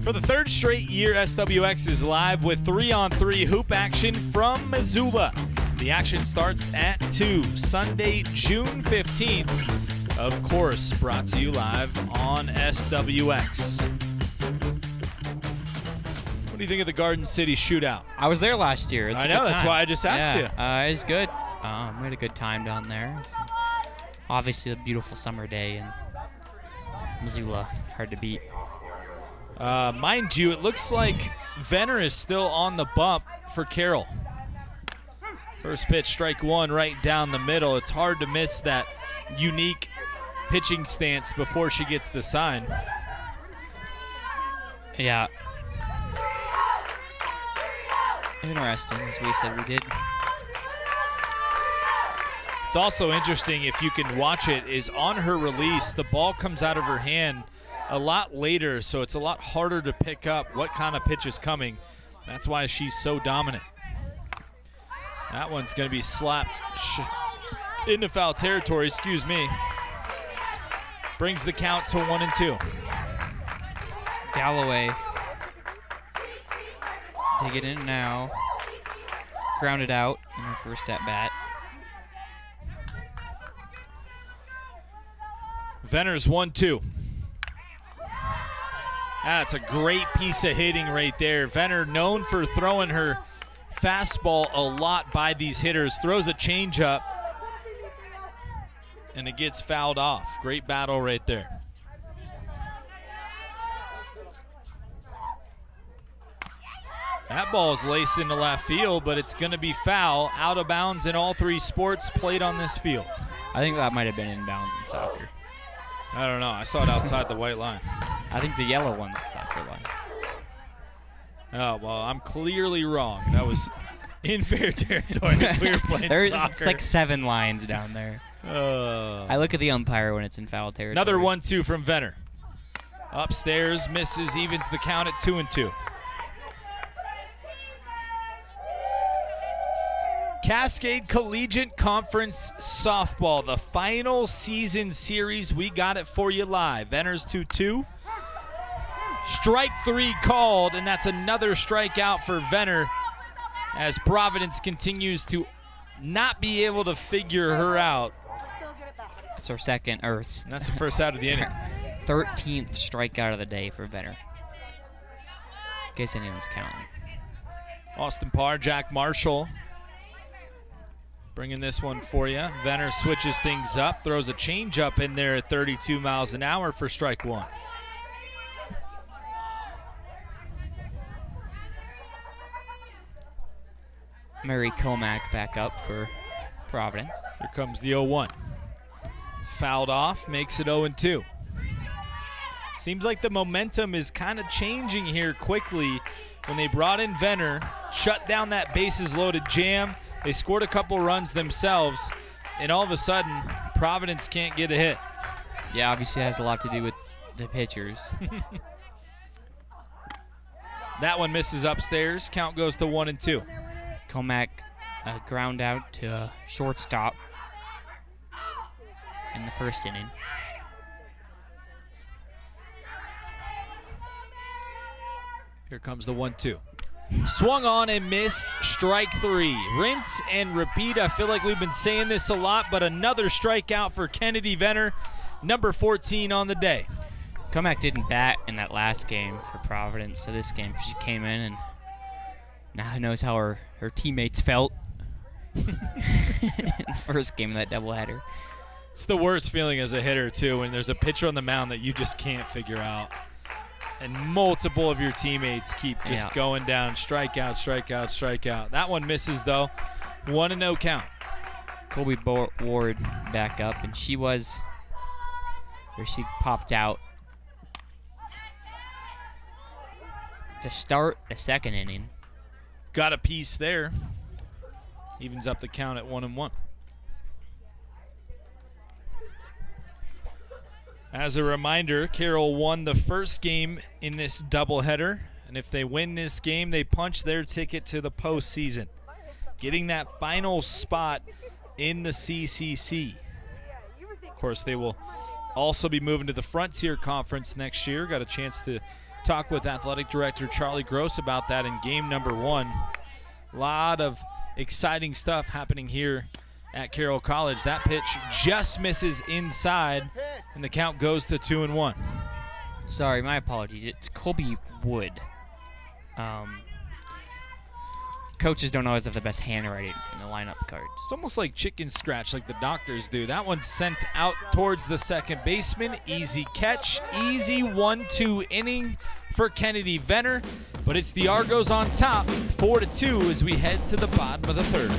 For the third straight year, SWX is live with 3-on-3 hoop action from Missoula. The action starts at 2, Sunday, June 15th. Of course, brought to you live on SWX. What do you think of the Garden City shootout? I was there last year. It's I a know, good that's time. why I just asked you. It was good. We had a good time down there. So obviously, a beautiful summer day in Missoula. Hard to beat. Mind you, it looks like Venner is still on the bump for Carroll. First pitch, strike one, right down the middle. It's hard to miss that unique pitching stance before she gets the sign. Yeah. Interesting, as we said we did. It's also interesting, if you can watch it, is on her release, the ball comes out of her hand a lot later, so it's a lot harder to pick up what kind of pitch is coming. That's why she's so dominant. That one's going to be slapped into foul territory, excuse me. Brings the count to 1-2. Galloway. Dig it in now. Grounded out in her first at bat. Venner's 1-2. That's a great piece of hitting right there. Venner, known for throwing her fastball a lot by these hitters, throws a changeup, and it gets fouled off. Great battle right there. That ball is laced into left field, but it's going to be foul, out of bounds in all three sports played on this field. I think that might have been in bounds in soccer. I don't know. I saw it outside the white line. I think the yellow one's soccer line. Oh, well, I'm clearly wrong. That was in fair territory. We were playing There's soccer. like 7 lines down there. I look at the umpire when it's in foul territory. Another 1-2 from Venner. Upstairs, misses, evens the count at 2-2. Cascade Collegiate Conference Softball, the final season series. We got it for you live. Venner's 2-2. Strike 3 called, and that's another strikeout for Venner as Providence continues to not be able to figure her out. It's our second, or And that's the first out of the inning. 13th strikeout of the day for Venner. In case anyone's counting. Austin Parr, Jack Marshall bringing this one for you. Venner switches things up, throws a changeup in there at 32 miles an hour for strike one. Murray Comack back up for Providence. Here comes the 0-1. Fouled off, makes it 0-2. Seems like the momentum is kind of changing here quickly. When they brought in Venner, shut down that bases loaded jam, they scored a couple runs themselves, and all of a sudden, Providence can't get a hit. Yeah, obviously it has a lot to do with the pitchers. That one misses upstairs. Count goes to 1-2. Comack ground out to a shortstop in the first inning. Here comes the 1-2. Swung on and missed, strike three. Rinse and repeat. I feel like we've been saying this a lot, but another strikeout for Kennedy Venner, number 14 on the day. Comack didn't bat in that last game for Providence, so this game she came in and now knows how her teammates felt in the first game of that doubleheader. It's the worst feeling as a hitter, too, when there's a pitcher on the mound that you just can't figure out. And multiple of your teammates keep just going down, strikeout, strikeout, strikeout. That one misses, though. 1-0 count. Colby Ward back up, and she popped out to start the second inning. Got a piece there. Evens up the count at 1-1. As a reminder, Carroll won the first game in this doubleheader, and if they win this game, they punch their ticket to the postseason, getting that final spot in the CCC. Of course, they will also be moving to the Frontier Conference next year. Got a chance to talk with Athletic Director Charlie Gross about that in game number 1. A lot of exciting stuff happening here at Carroll College. That pitch just misses inside, and the count goes to 2-1. Sorry, my apologies. It's Colby Wood. Coaches don't always have the best handwriting in the lineup cards. It's almost like chicken scratch, like the doctors do. That one's sent out towards the second baseman. Easy catch, easy 1-2 inning for Kennedy Venner, but it's the Argos on top, 4-2 as we head to the bottom of the third.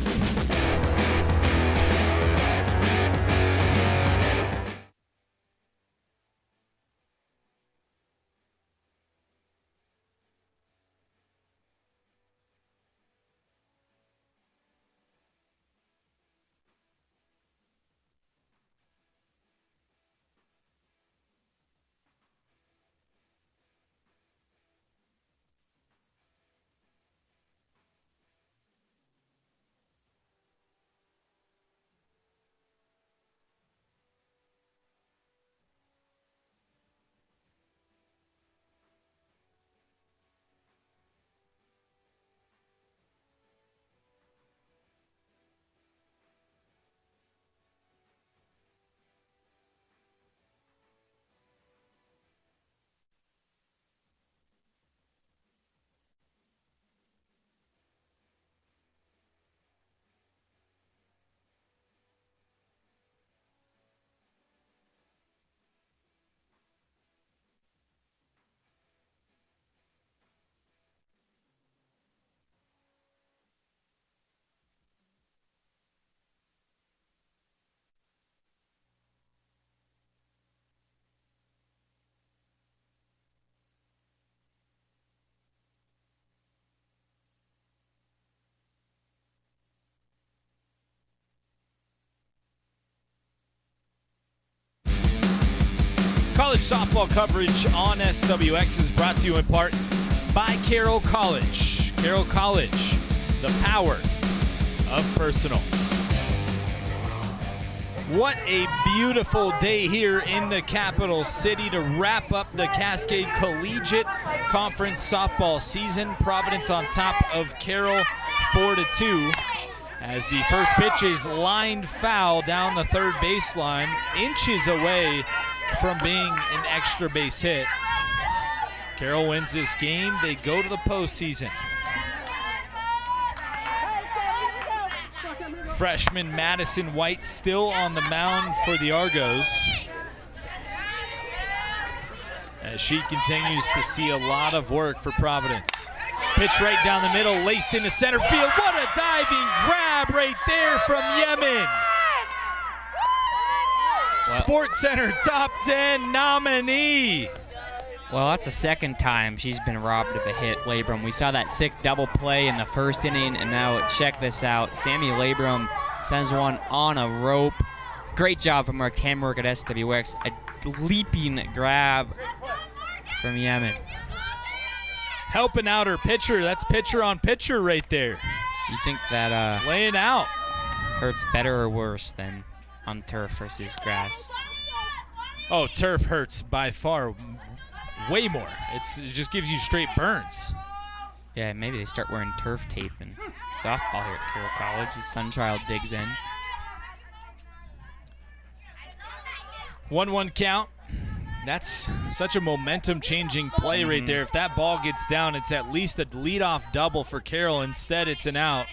College softball coverage on SWX is brought to you in part by Carroll College. Carroll College, the power of personal. What a beautiful day here in the capital city to wrap up the Cascade Collegiate Conference softball season. Providence on top of Carroll 4-2. as the first pitch is lined foul down the third baseline, inches away from being an extra base hit. Carroll wins this game. They go to the postseason. Freshman Madison White still on the mound for the Argos, as she continues to see a lot of work for Providence. Pitch right down the middle, laced into center field. What a diving grab right there from Yemen. Sports Center top 10 nominee. Well, that's the second time she's been robbed of a hit, Labrum. We saw that sick double play in the first inning, and now check this out. Sammy Labrum sends one on a rope. Great job from our camera work at SWX. A leaping grab from Yemen. Helping out her pitcher. That's pitcher on pitcher right there. You think that laying out hurts better or worse than on turf versus grass? Oh, turf hurts by far way more. It just gives you straight burns. Yeah, maybe they start wearing turf tape in softball here at Carroll College as Sunchild digs in. 1-1 count. That's such a momentum-changing play right there. If that ball gets down, it's at least a leadoff double for Carroll. Instead, it's an out.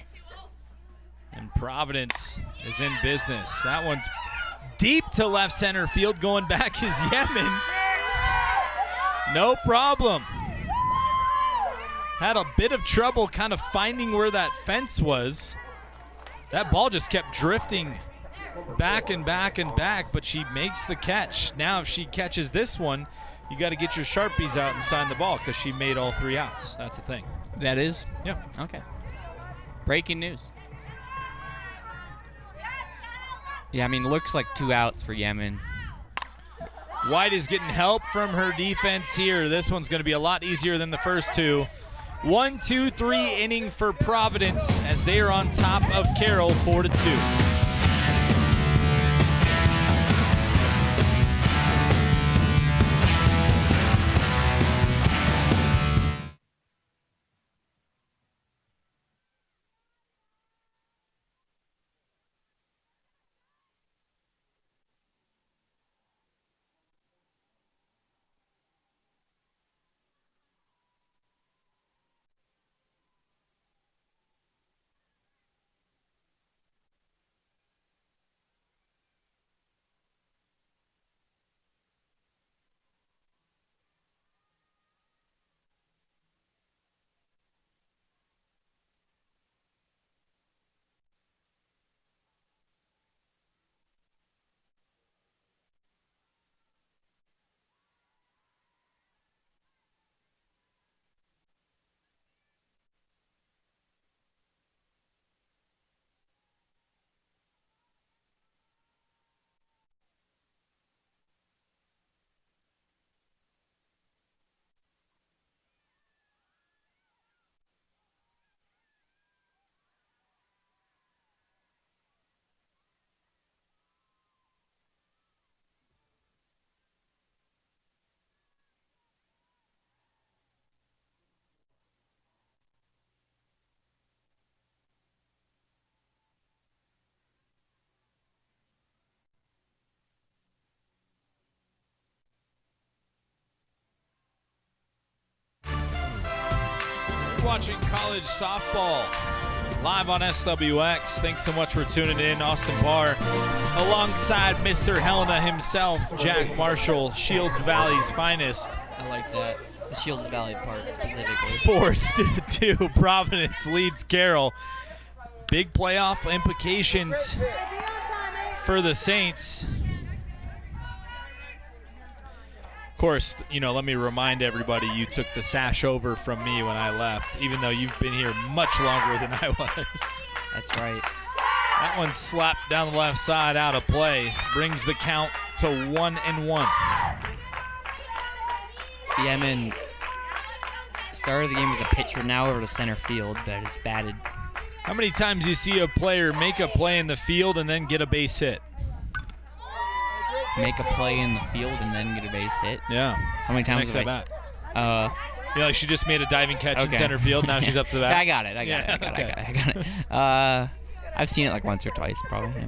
And Providence is in business. That one's deep to left center field. Going back is Yemen. No problem. Had a bit of trouble kind of finding where that fence was. That ball just kept drifting back and back and back, but she makes the catch. Now if she catches this one, you got to get your Sharpies out and sign the ball because she made all 3 outs. That's the thing. That is? Yeah. Okay. Breaking news. Yeah, I mean, looks like 2 outs for Yemen. White is getting help from her defense here. This one's going to be a lot easier than the first 2. 1, 2, 3 inning for Providence as they are on top of Carroll 4-2. Watching college softball live on SWX. Thanks so much for tuning in. Austin Barr alongside Mr. Helena himself, Jack Marshall, Shields Valley's finest. I like that. The Shields Valley part specifically. 4-2, Providence leads Carroll. Big playoff implications for the Saints. Of course, you know, let me remind everybody you took the sash over from me when I left, even though you've been here much longer than I was. That's right. That one slapped down the left side, out of play. Brings the count to 1-1. Yemen started the game as a pitcher, now over to center field, but is batted. How many times do you see a player make a play in the field and then get a base hit? Make a play in the field and then get a base hit? Yeah. How many times have that? I... Like she just made a diving catch in Okay. center field. Now she's up to the bat. I got it. I got it. I've seen it like once or twice, probably.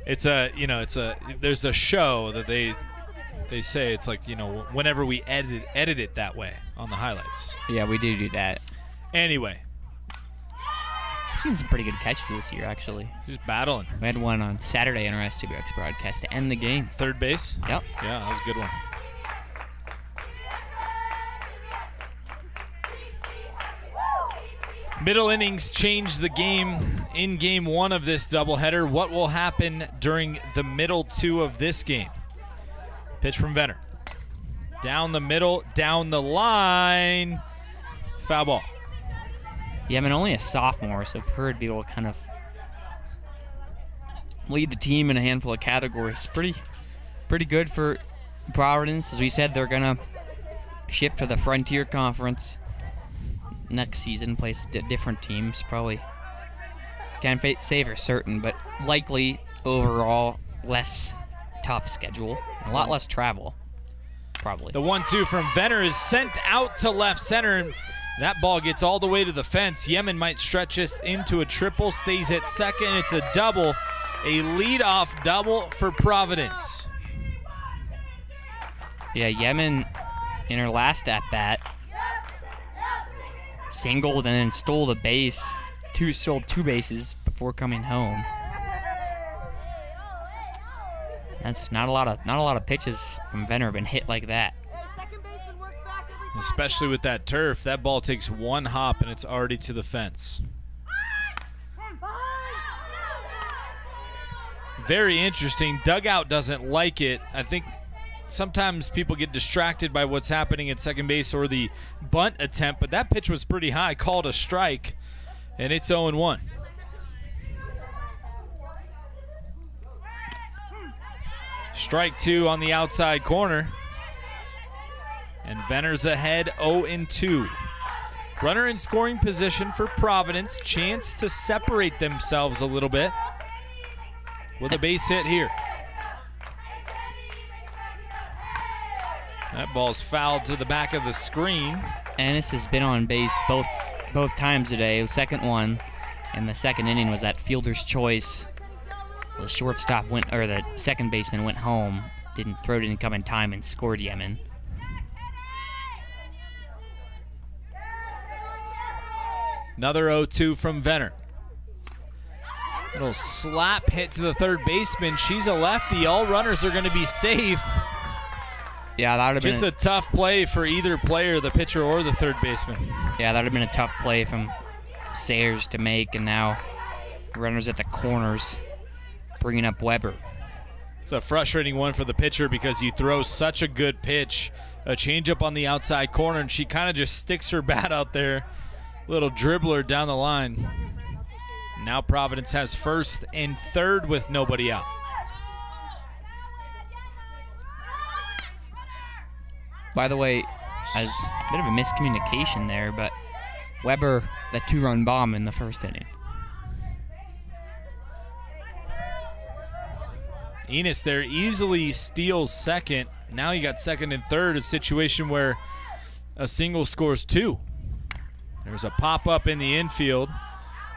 Yeah. There's a show that they say it's like, whenever we edit it that way on the highlights. Yeah, we do that. Anyway. I've seen some pretty good catches this year, actually. Just battling. We had one on Saturday on our SWX broadcast to end the game. Third base? Yep. Yeah, that was a good one. Middle innings changed the game in game one of this doubleheader. What will happen during the middle two of this game? Pitch from Venner. Down the middle, down the line. Foul ball. Yeah, I mean, only a sophomore, so for her to be able to kind of lead the team in a handful of categories. Pretty good for Providence. As we said, they're going to shift to the Frontier Conference next season, place different teams. Probably can't say for certain, but likely overall less tough schedule, a lot less travel, probably. The 1-2 from Venner is sent out to left center, and that ball gets all the way to the fence. Yemen might stretch this into a triple, stays at second. It's a double, a leadoff double for Providence. Yeah, Yemen in her last at-bat singled and then stole the base. Stole two bases before coming home. That's not a lot of pitches from Venner have been hit like that. Especially with that turf, that ball takes one hop and it's already to the fence. Very interesting. Dugout doesn't like it. I think sometimes people get distracted by what's happening at second base or the bunt attempt, but that pitch was pretty high, called a strike, and it's 0-1. Strike two on the outside corner. And Venner's ahead 0-2. Runner in scoring position for Providence. Chance to separate themselves a little bit with a base hit here. That ball's fouled to the back of the screen. Ennis has been on base both times today. The second one in the second inning was that fielder's choice. The shortstop the second baseman went home. Didn't come in time and scored Yemen. Another 0-2 from Venner. Little slap hit to the third baseman. She's a lefty. All runners are going to be safe. Yeah, that would have been just a tough play for either player, the pitcher or the third baseman. Yeah, that would have been a tough play from Sayers to make, and now runners at the corners bringing up Weber. It's a frustrating one for the pitcher because you throw such a good pitch, a changeup on the outside corner, and she kind of just sticks her bat out there. Little dribbler down the line. Now Providence has first and third with nobody out. By the way, as a bit of a miscommunication there, but Weber, the two-run bomb in the first inning. Enos there easily steals second. Now you got second and third, a situation where a single scores two. There's a pop-up in the infield.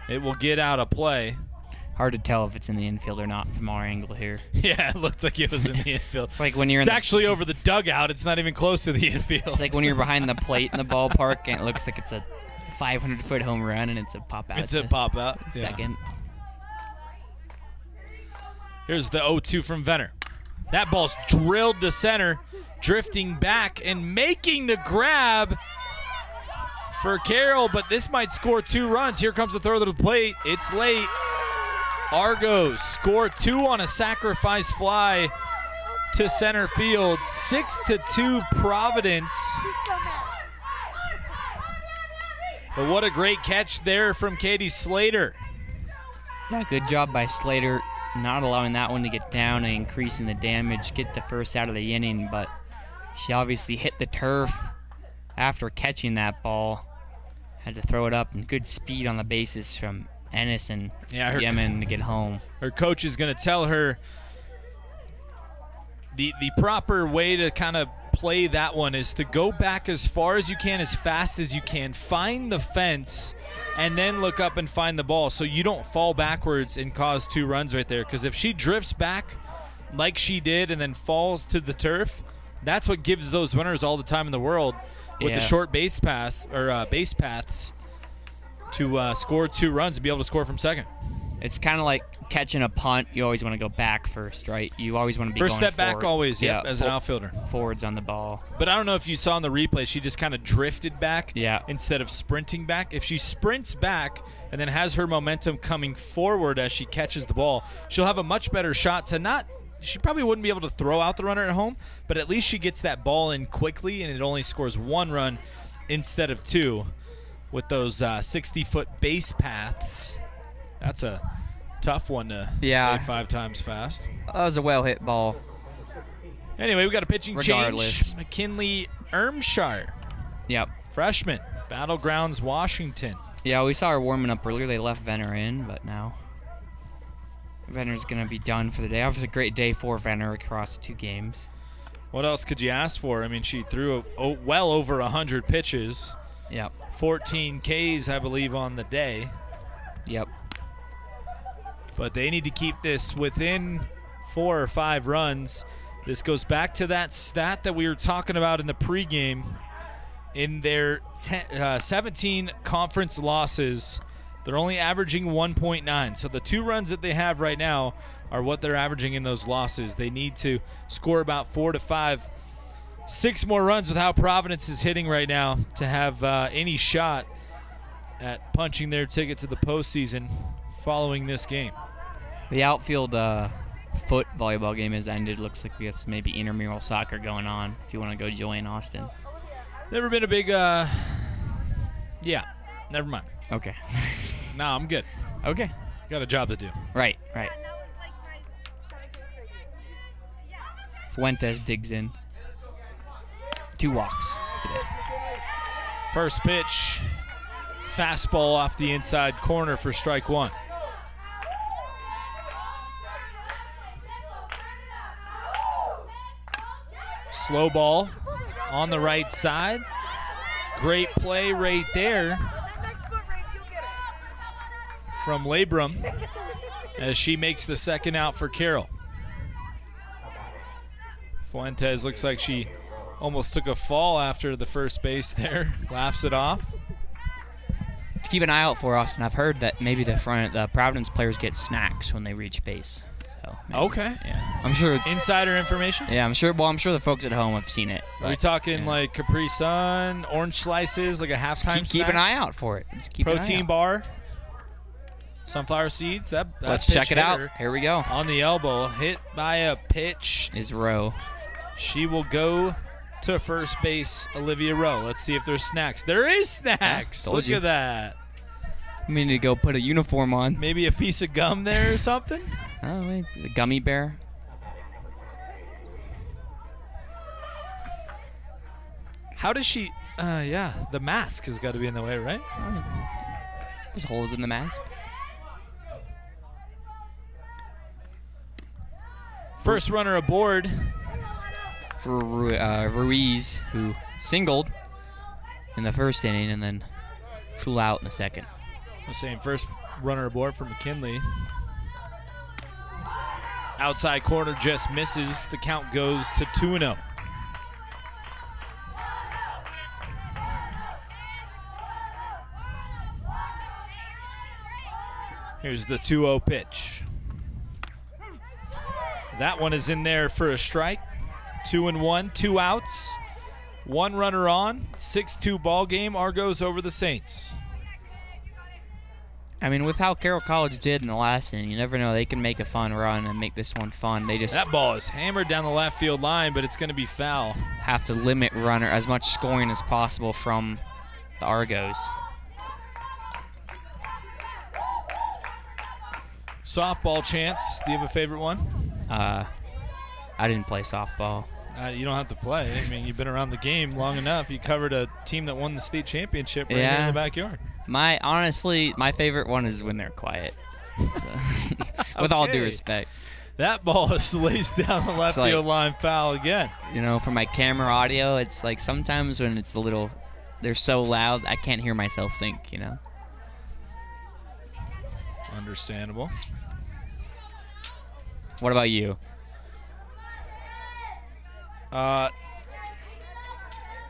It will get out of play. Hard to tell if it's in the infield or not from our angle here. Yeah, it looked like it was in the infield. It's like when you're it's actually over the dugout. It's not even close to the infield. It's like when you're behind the plate in the ballpark and it looks like it's a 500-foot home run and it's a pop-out. It's a pop-out. Second. Yeah. Here's the 0-2 from Venner. That ball's drilled to center, drifting back and making the grab for Carroll, but this might score two runs. Here comes the throw to the plate. It's late. Argos score two on a sacrifice fly to center field. 6-2 Providence. But what a great catch there from Katie Slater. Yeah, good job by Slater not allowing that one to get down and increasing the damage, get the first out of the inning, but she obviously hit the turf after catching that ball. Had to throw it up, and good speed on the bases from Ennis and Yemen to get home. Her coach is going to tell her the proper way to kind of play that one is to go back as far as you can, as fast as you can, find the fence, and then look up and find the ball so you don't fall backwards and cause 2 runs right there. Because if she drifts back like she did and then falls to the turf, that's what gives those runners all the time in the world with the short base paths to score 2 runs and be able to score from second. It's kind of like catching a punt. You always want to go back first, right? You always want to be first going step back forward. always, as an outfielder. Forwards on the ball. But I don't know if you saw in the replay, she just kind of drifted back Yeah. instead of sprinting back. If she sprints back and then has her momentum coming forward as she catches the ball, she'll have a much better shot to not – she probably wouldn't be able to throw out the runner at home, but at least she gets that ball in quickly and it only scores 1 run instead of 2 with those 60-foot base paths. That's a tough one to say 5 times fast. That was a well-hit ball. Anyway, we got a pitching Regardless. change. McKinley Ermshire, Yep. freshman, Battlegrounds, Washington. Yeah, we saw her warming up earlier. They left Venner in, but now Venner's going to be done for the day. It was a great day for Venner across 2 games. What else could you ask for? I mean, she threw well over 100 pitches. Yep. 14 Ks, I believe, on the day. Yep. But they need to keep this within 4 or 5 runs. This goes back to that stat that we were talking about in the pregame. In their 17 conference losses, they're only averaging 1.9. So the 2 runs that they have right now are what they're averaging in those losses. They need to score about 4 to 5. 6 more runs with how Providence is hitting right now to have any shot at punching their ticket to the postseason following this game. The outfield foot volleyball game has ended. Looks like we have some maybe intramural soccer going on if you want to go join Austin. Never been a big, never mind. Okay. No, I'm good. Okay. Got a job to do. Right. Fuentes digs in. 2 walks today. First pitch, fastball off the inside corner for strike 1. Slow ball on the right side. Great play right there That next foot race, you'll get it. from Labrum as she makes the second out for Carroll. Fuentes looks like she almost took a fall after the first base there. Laughs it off. To keep an eye out for Austin, I've heard that maybe the Providence players get snacks when they reach base. So maybe, Okay. Yeah, I'm sure. Insider information? Yeah, I'm sure. Well, I'm sure the folks at home have seen it. Are we but, talking yeah. like Capri Sun, orange slices, like a halftime Keep snack? an eye out for it. Just keep an eye Protein out. bar, sunflower seeds. That Let's pitch check it hit out. her Here we go. on the elbow, hit by a pitch. Is Rowe. She will go to first base, Olivia Rowe. Let's see if there's snacks. There is snacks. Told Look you. at that. We need to go put a uniform on. Maybe a piece of gum there or something. Oh, wait, the gummy bear. How does she? The mask has got to be in the way, right? Oh, there's holes in the mask. First runner aboard. For Ruiz, who singled in the first inning and then flew out in the second. I'm saying first runner aboard for McKinley. Outside corner just misses. The count goes to 2-0. Here's the 2-0 pitch. That one is in there for a strike. 2-1, 2 outs, 1 runner on. 6-2 ball game. Argos over the Saints. I mean, with how Carroll College did in the last inning, you never know. They can make a fun run and make this one fun. They just That ball is hammered down the left field line, but it's going to be foul. have to limit runner as much scoring as possible from the Argos. Softball chance. Do you have a favorite one? I didn't play softball. You don't have to play. I mean, you've been around the game long enough. You covered a team that won the state championship right here in the backyard. Honestly, my favorite one is when they're quiet. So, with all due Okay. respect. That ball is laced down the left field line, foul again. You know, for my camera audio, it's like sometimes when it's they're so loud, I can't hear myself think, you know. Understandable. What about you?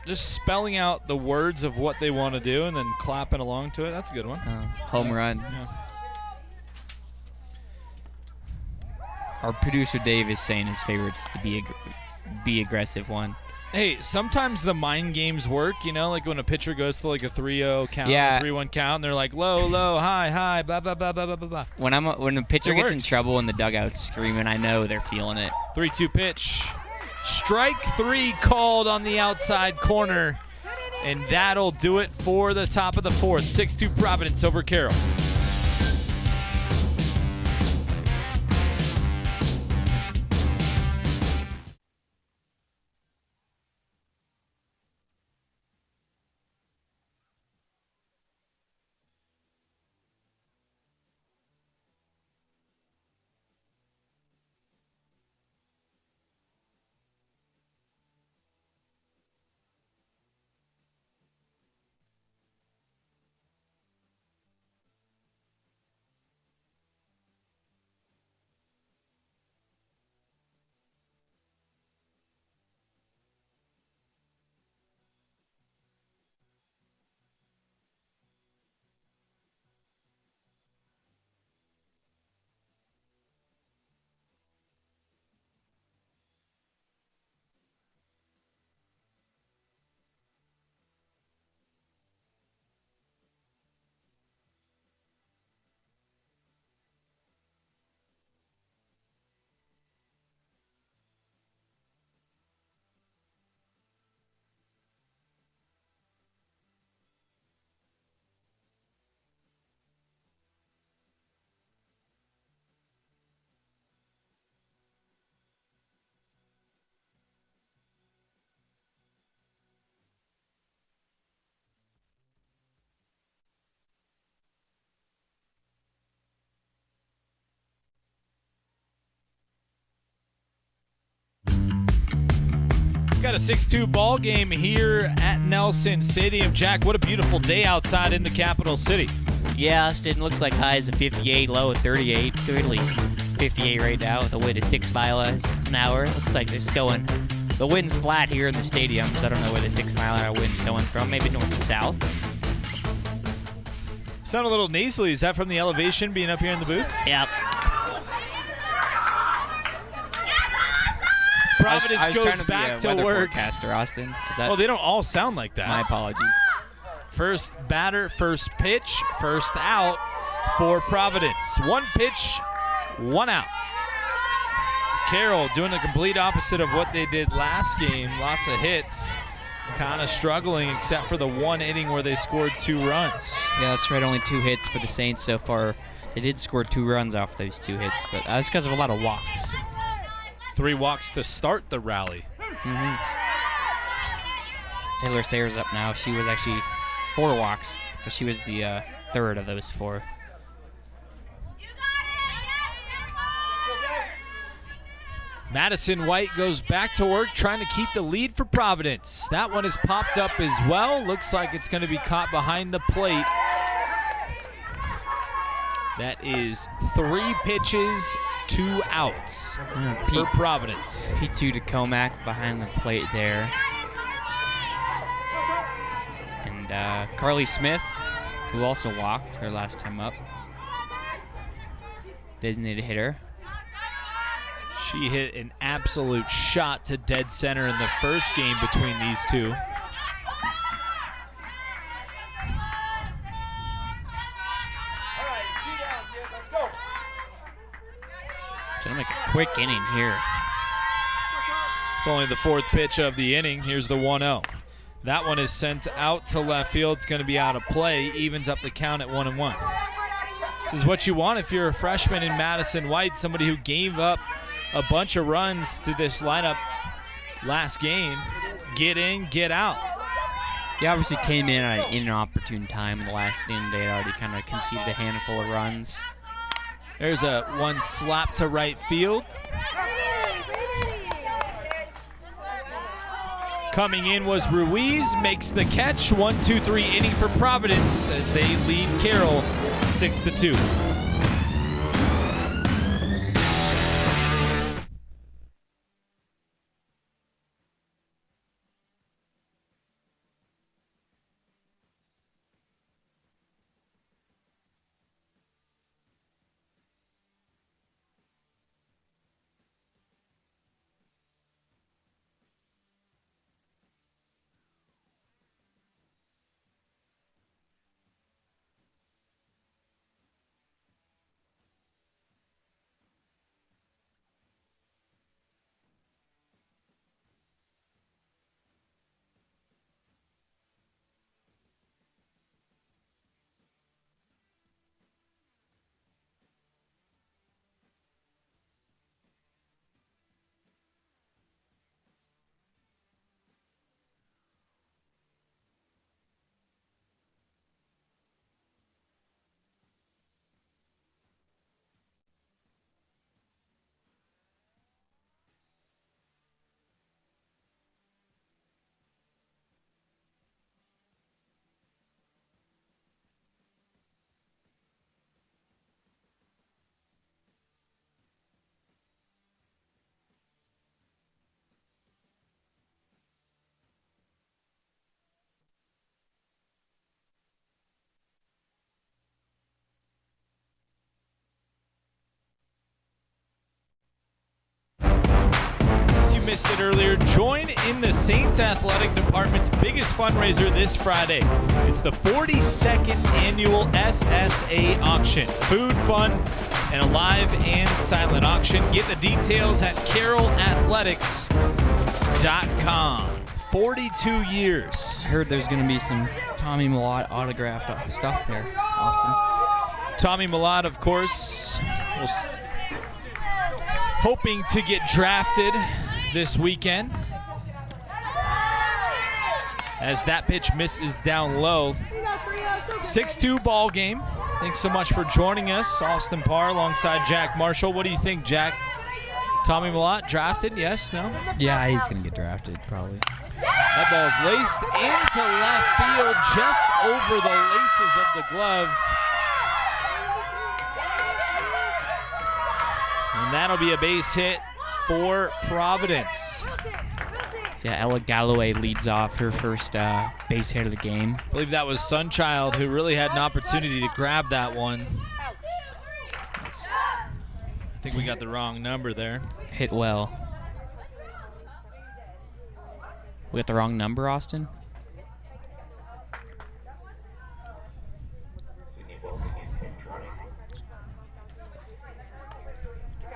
Just spelling out the words of what they want to do and then clapping along to it. That's a good one. Home run. Yeah. Our producer Dave is saying his favorite's the be aggressive one. Hey, sometimes the mind games work, you know, like when a pitcher goes to like a 3-0 count, Yeah. 3-1 count, and they're like low, low, high, high, blah, blah, blah, blah, blah, blah, blah. When the pitcher gets in works. trouble in the dugout screaming, I know they're feeling it. 3-2 pitch. Strike 3 called on the outside corner, and that'll do it for the top of the fourth. 6-2 Providence over Carroll. Got a 6-2 ball game here at Nelson Stadium. Jack, what a beautiful day outside in the capital city. Yeah, Austin, looks like highs of 58, low of 38. Currently 58 right now with a wind of 6 miles an hour. Looks like it's going. The wind's flat here in the stadium, so I don't know where the 6 mile an hour wind's coming from. Maybe north to south. Sound a little nasally. Is that from the elevation being up here in the booth? Yep. Providence I was goes trying to back be a to weather work. forecaster, Austin. Is that Oh, they don't all sound like that. my apologies? First batter, first pitch, first out for Providence. 1 pitch, 1 out. Carroll doing the complete opposite of what they did last game. Lots of hits. Kind of struggling except for the 1 inning where they scored 2 runs. Yeah, that's right. Only 2 hits for the Saints so far. They did score 2 runs off those 2 hits, but that's because of a lot of walks. 3 walks to start the rally. Taylor Sayers up now. She was actually 4 walks, but she was the third of those 4. Madison White goes back to work trying to keep the lead for Providence. That one is popped up as well. Looks like it's going to be caught behind the plate. That is 3 pitches, 2 outs for Providence. P2 to Comac behind the plate there. And Carly Smith, who also walked her last time up. Designated hitter. She hit an absolute shot to dead center in the first game between these two. Gonna make a quick inning here. It's only the 4th pitch of the inning. Here's the 1-0. That one is sent out to left field. It's going to be out of play. Evens up the count at 1-1. This is what you want if you're a freshman in Madison White, somebody who gave up a bunch of runs to this lineup last game. Get in, get out. They obviously came in at an inopportune time in the last inning. They had already kind of conceded a handful of runs. There's a one slap to right field. Coming in was Ruiz, makes the catch. 1-2-3 inning for Providence as they lead Carroll 6-2. Missed it earlier, join in the Saints Athletic Department's biggest fundraiser this Friday. It's the 42nd annual SSA auction. Food, fun, and a live and silent auction. Get the details at carrollathletics.com. 42 years. I heard there's going to be some Tommy Millott autographed stuff there, Austin. Tommy Millott, of course, hoping to get drafted this weekend, as that pitch misses down low. 6-2 ball game. Thanks so much for joining us. Austin Parr alongside Jack Marshall. What do you think, Jack? Tommy Millott drafted? Yes? No? Yeah, he's going to get drafted probably. That ball's laced into left field, just over the laces of the glove. And that'll be a base hit for Providence. Yeah, Ella Galloway leads off her first base hit of the game. I believe that was Sunchild who really had an opportunity to grab that one. I think we got the wrong number there. Hit well. We got the wrong number, Austin?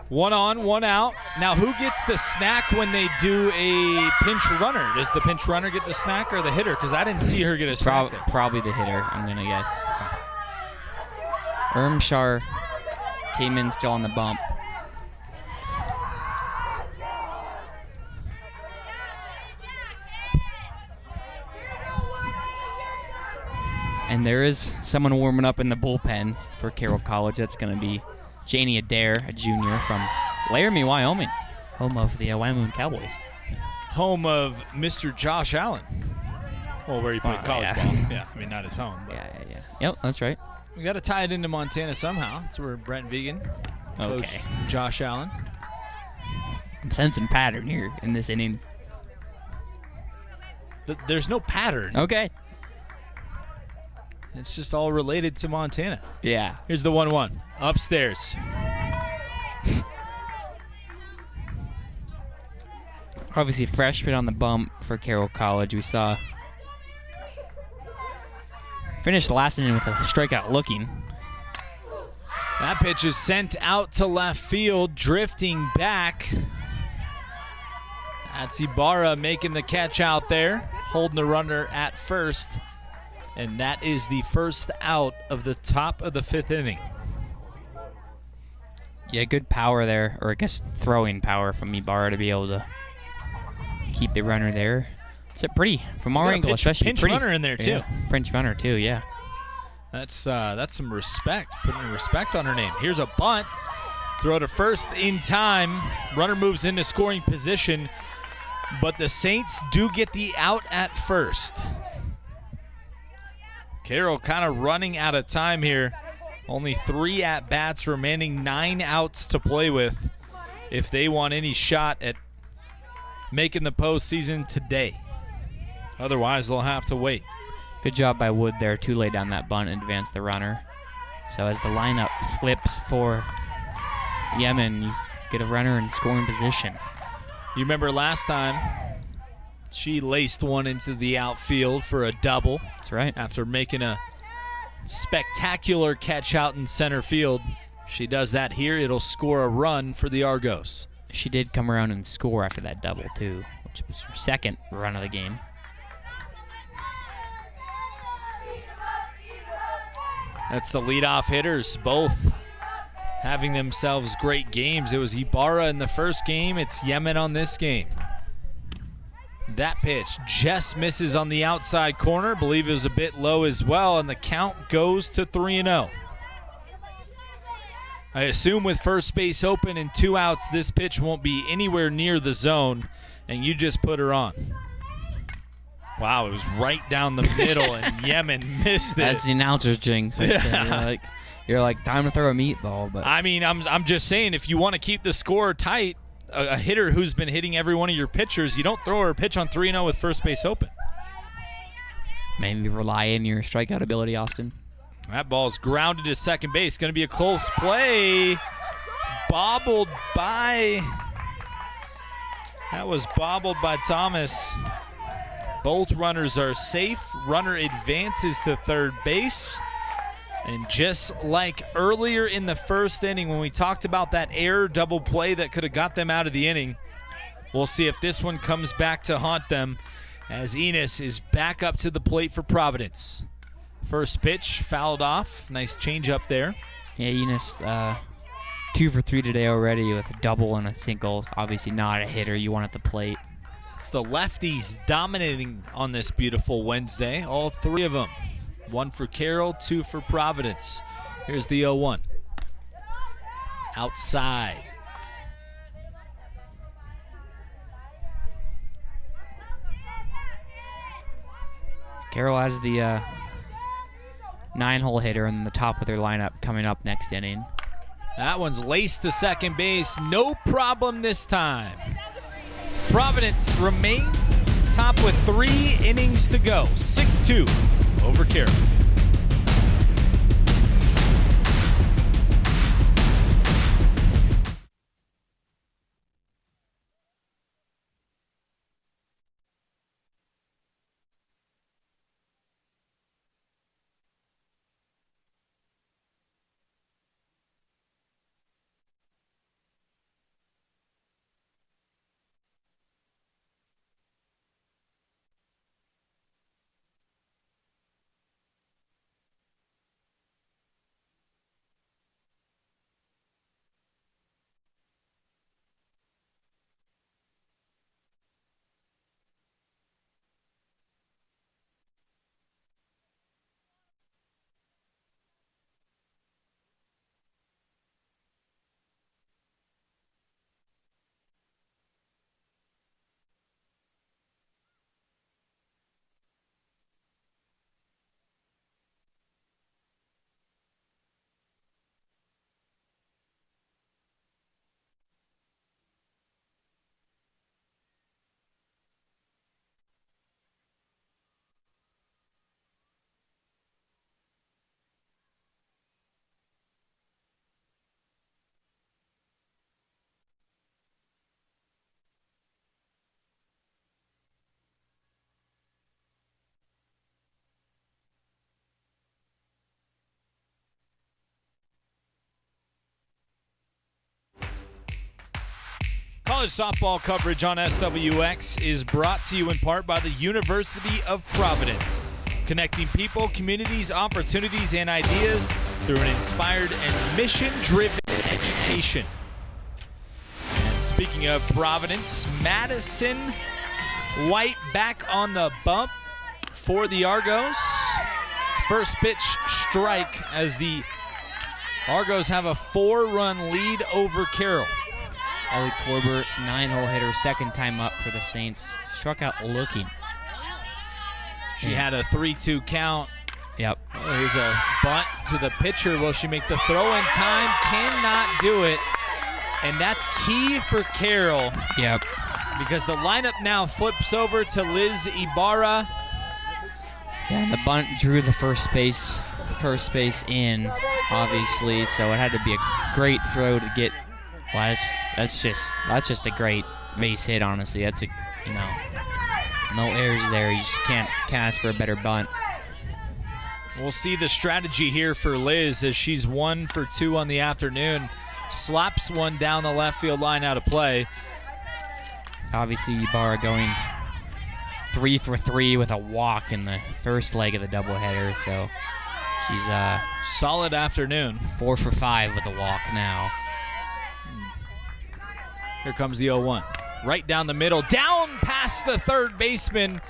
One on, one out. Now, who gets the snack when they do a pinch runner? Does the pinch runner get the snack or the hitter? Because I didn't see her get a snack there. Probably the hitter, I'm going to guess. Ermshar came in still on the bump. And there is someone warming up in the bullpen for Carroll College. That's going to be Janie Adair, a junior from Laramie, Wyoming, home of the Wyoming Cowboys. Home of Mr. Josh Allen. Well, where he played college ball. Yeah, I mean, not his home. But Yeah. Yep, that's right. we got to tie it into Montana somehow. That's where Brent Vegan coached Josh Allen. I'm sensing pattern here in this inning. There's no pattern. Okay. It's just all related to Montana. Yeah. Here's the 1-1. Upstairs. Obviously, freshman on the bump for Carroll College. We saw finished the last inning with a strikeout looking. That pitch is sent out to left field, drifting back. That's Ibarra making the catch out there, holding the runner at first. And that is the first out of the top of the fifth inning. Yeah, good power there, or I guess throwing power from Ibarra to be able to keep the runner there. It's a pretty, from our angle especially. Pinch runner in there too. Yeah, pinch runner too, yeah. That's some respect, putting respect on her name. Here's a bunt. Throw to first in time. Runner moves into scoring position, but the Saints do get the out at first. Carroll kind of running out of time here. Only 3 at-bats remaining, 9 outs to play with if they want any shot at making the postseason today. Otherwise, they'll have to wait. Good job by Wood there to lay down that bunt and advance the runner. So as the lineup flips for Yemen, you get a runner in scoring position. You remember last time she laced one into the outfield for a double. That's right. After making a spectacular catch out in center field. She does that here. It'll score a run for the Argos. She did come around and score after that double, too, which was her second run of the game. That's the leadoff hitters, both having themselves great games. It was Ibarra in the first game. It's Yemen on this game. That pitch just misses on the outside corner. Believe it was a bit low as well, and the count goes to 3-0. I assume with first base open and 2 outs, this pitch won't be anywhere near the zone, and you just put her on. Wow, it was right down the middle, and Yemen missed it. That's the announcer's jinx. Right there. Yeah. You're like, time to throw a meatball. But I mean, I'm just saying, if you want to keep the score tight, a hitter who's been hitting every one of your pitchers, you don't throw her a pitch on 3-0 with first base open. maybe rely on your strikeout ability, Austin. That ball's grounded to second base. Going to be a close play. Bobbled by... That was bobbled by Thomas. Both runners are safe. Runner advances to third base. And just like earlier in the first inning when we talked about that error double play that could have got them out of the inning, we'll see if this one comes back to haunt them as Enos is back up to the plate for Providence. First pitch fouled off. Nice change up there. Yeah, Enos 2 for 3 today already with a double and a single. Obviously not a hitter you want at the plate. It's the lefties dominating on this beautiful Wednesday. All three of them. 1 for Carroll, 2 for Providence. Here's the 0-1. Outside. Carroll has the 9-hole hitter in the top of their lineup coming up next inning. That one's laced to second base. No problem this time. Providence remain top with 3 innings to go. 6-2 over Carroll. College softball coverage on SWX is brought to you in part by the University of Providence, connecting people, communities, opportunities, and ideas through an inspired and mission-driven education. And speaking of Providence, Madison White back on the bump for the Argos. first pitch strike as the Argos have a 4-run lead over Carroll. Ellie Korber, 9-hole hitter, second time up for the Saints. Struck out looking. She had a 3-2 count. Yep. Oh, here's a bunt to the pitcher. Will she make the throw in time? Cannot do it. And that's key for Carroll. Yep. Because the lineup now flips over to Liz Ibarra. Yeah, and the bunt drew the first base in, obviously, so it had to be a great throw to get. Well, that's just a great base hit, honestly. That's no errors there. You just can't ask for a better bunt. We'll see the strategy here for Liz as she's 1 for 2 on the afternoon. Slaps one down the left field line out of play. Obviously, Ibarra going 3 for 3 with a walk in the first leg of the doubleheader, so she's solid afternoon. 4 for 5 with a walk now. Here comes the 0-1. Right down the middle, down past the third baseman,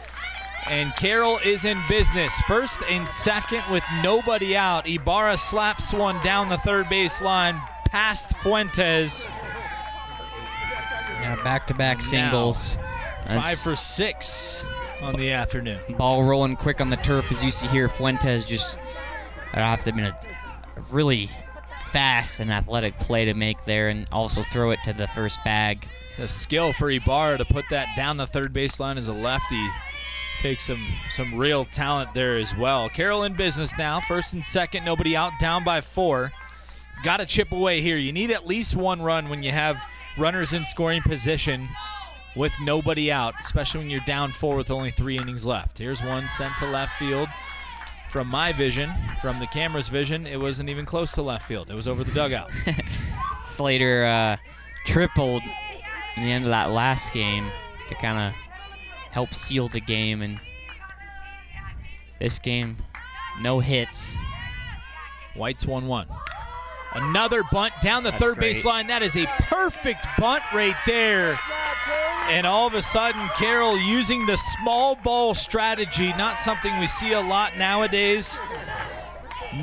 and Carroll is in business. First and second with nobody out. Ibarra slaps one down the third base line past Fuentes. Yeah, back-to-back singles. Now, 5 for 6 on the afternoon. Ball rolling quick on the turf, as you see here. Fuentes just have to have been a really fast and athletic play to make there, and also throw it to the first bag. The skill for Ibarra to put that down the third baseline as a lefty takes some real talent there as well. Carroll in business now. First and second, nobody out, down by 4. Got to chip away here. You need at least 1 run when you have runners in scoring position with nobody out, especially when you're down 4 with only 3 innings left. Here's one sent to left field. From my vision, from the camera's vision, it wasn't even close to left field. It was over the dugout. Slater tripled in the end of that last game to kind of help seal the game, and this game, no hits. White's 1-1. Another bunt down the third great. baseline. That is a perfect bunt right there. And all of a sudden, Carroll using the small ball strategy, not something we see a lot nowadays,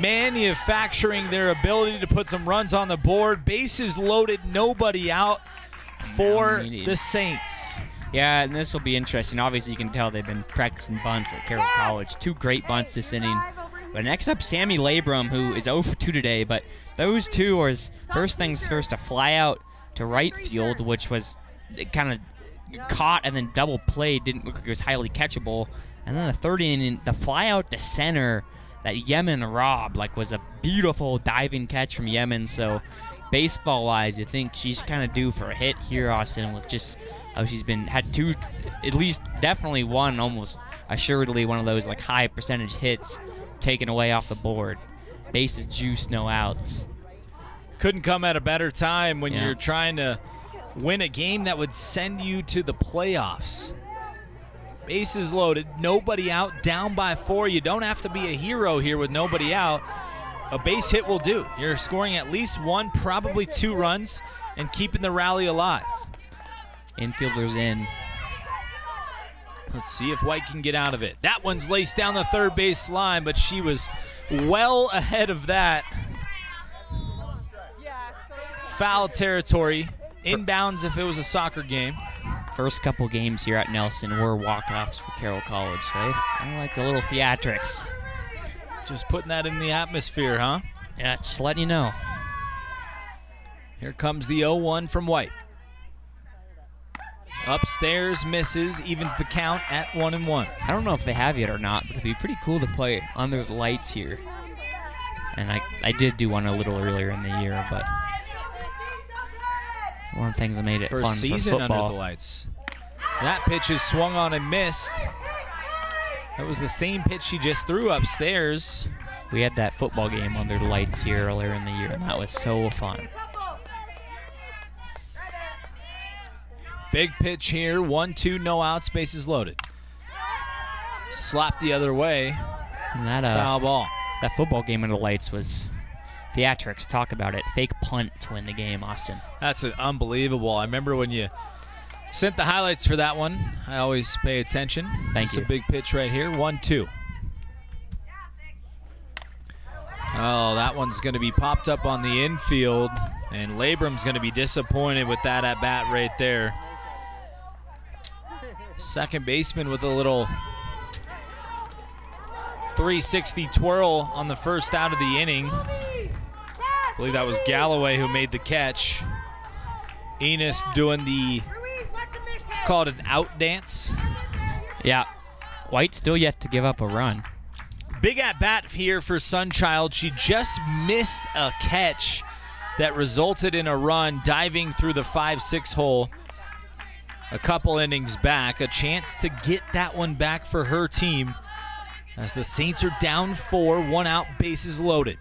manufacturing their ability to put some runs on the board. Bases loaded, nobody out for the Saints. Yeah, and this will be interesting. Obviously, you can tell they've been practicing bunts at Carroll College. 2 great bunts this inning. But next up, Sammy Labrum, who is 0 for 2 today. But those 2 are first things first, a fly out to right field, which was kind of caught and then double played. Didn't look like it was highly catchable. And then the third inning, the fly out to center that Yemen robbed, was a beautiful diving catch from Yemen. So baseball-wise, you think she's kind of due for a hit here, Austin, with just how she's had 2, at least definitely 1, almost assuredly one of those high percentage hits taken away off the board. Bases juice, no outs. Couldn't come at a better time when you're trying to win a game that would send you to the playoffs. Bases loaded, nobody out, down by 4. You don't have to be a hero here with nobody out. A base hit will do. You're scoring at least 1, probably 2 runs, and keeping the rally alive. Infielders in. Let's see if White can get out of it. That one's laced down the third base line, but she was well ahead of that. Foul territory. Inbounds if it was a soccer game. First couple games here at Nelson were walk-offs for Carroll College. I like the little theatrics. Just putting that in the atmosphere, huh? Yeah, just letting you know. Here comes the 0-1 from White. Upstairs, misses, evens the count at 1-1. I don't know if they have yet or not, but it'd be pretty cool to play under the lights here. And I did do one a little earlier in the year, but one of the things that made it First fun season for football. under the lights. That pitch is swung on and missed. That was the same pitch she just threw upstairs. We had that football game under the lights here earlier in the year, and that was so fun. Big pitch here, 1-2, no outs, bases loaded. Slap the other way, And that foul ball. that football game under the lights was theatrics. Talk about it. Fake punt to win the game, Austin. That's unbelievable. I remember when you sent the highlights for that one. I always pay attention. Thank It's you. a big pitch right here, 1-2. Oh, that one's going to be popped up on the infield, and Labram's going to be disappointed with that at bat right there. Second baseman with a little 360 twirl on the first out of the inning. I believe that was Galloway who made the catch. Enos doing the, call it an out dance. Yeah, White still yet to give up a run. Big at bat here for Sunchild. She just missed a catch that resulted in a run diving through the 5-6 hole a couple innings back. A chance to get that one back for her team as the Saints are down 4, 1 out, bases loaded.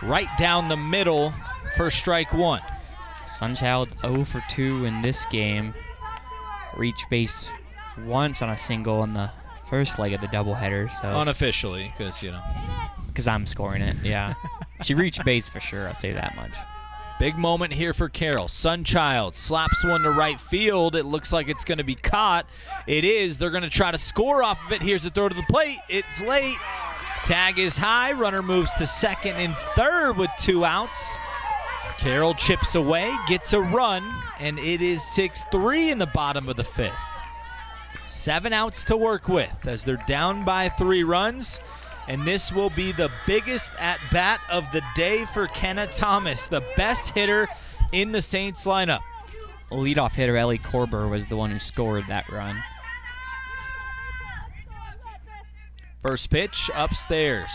Right down the middle for strike 1. Sunchild 0 for 2 in this game. Reached base once on a single in the first leg of the doubleheader. So unofficially, because, you know. Because I'm scoring it, yeah. She reached base for sure, I'll tell you that much. Big moment here for Carroll. Sunchild slaps one to right field. It looks like it's going to be caught. It is. They're going to try to score off of it. Here's the throw to the plate. It's late. Tag is high. Runner moves to second and third with 2 outs. Carroll chips away, gets a run, and it is 6-3 in the bottom of the 5th. 7 outs to work with as they're down by 3 runs, and this will be the biggest at-bat of the day for Kenna Thomas, the best hitter in the Saints lineup. Leadoff hitter Ellie Korber was the one who scored that run. First pitch upstairs.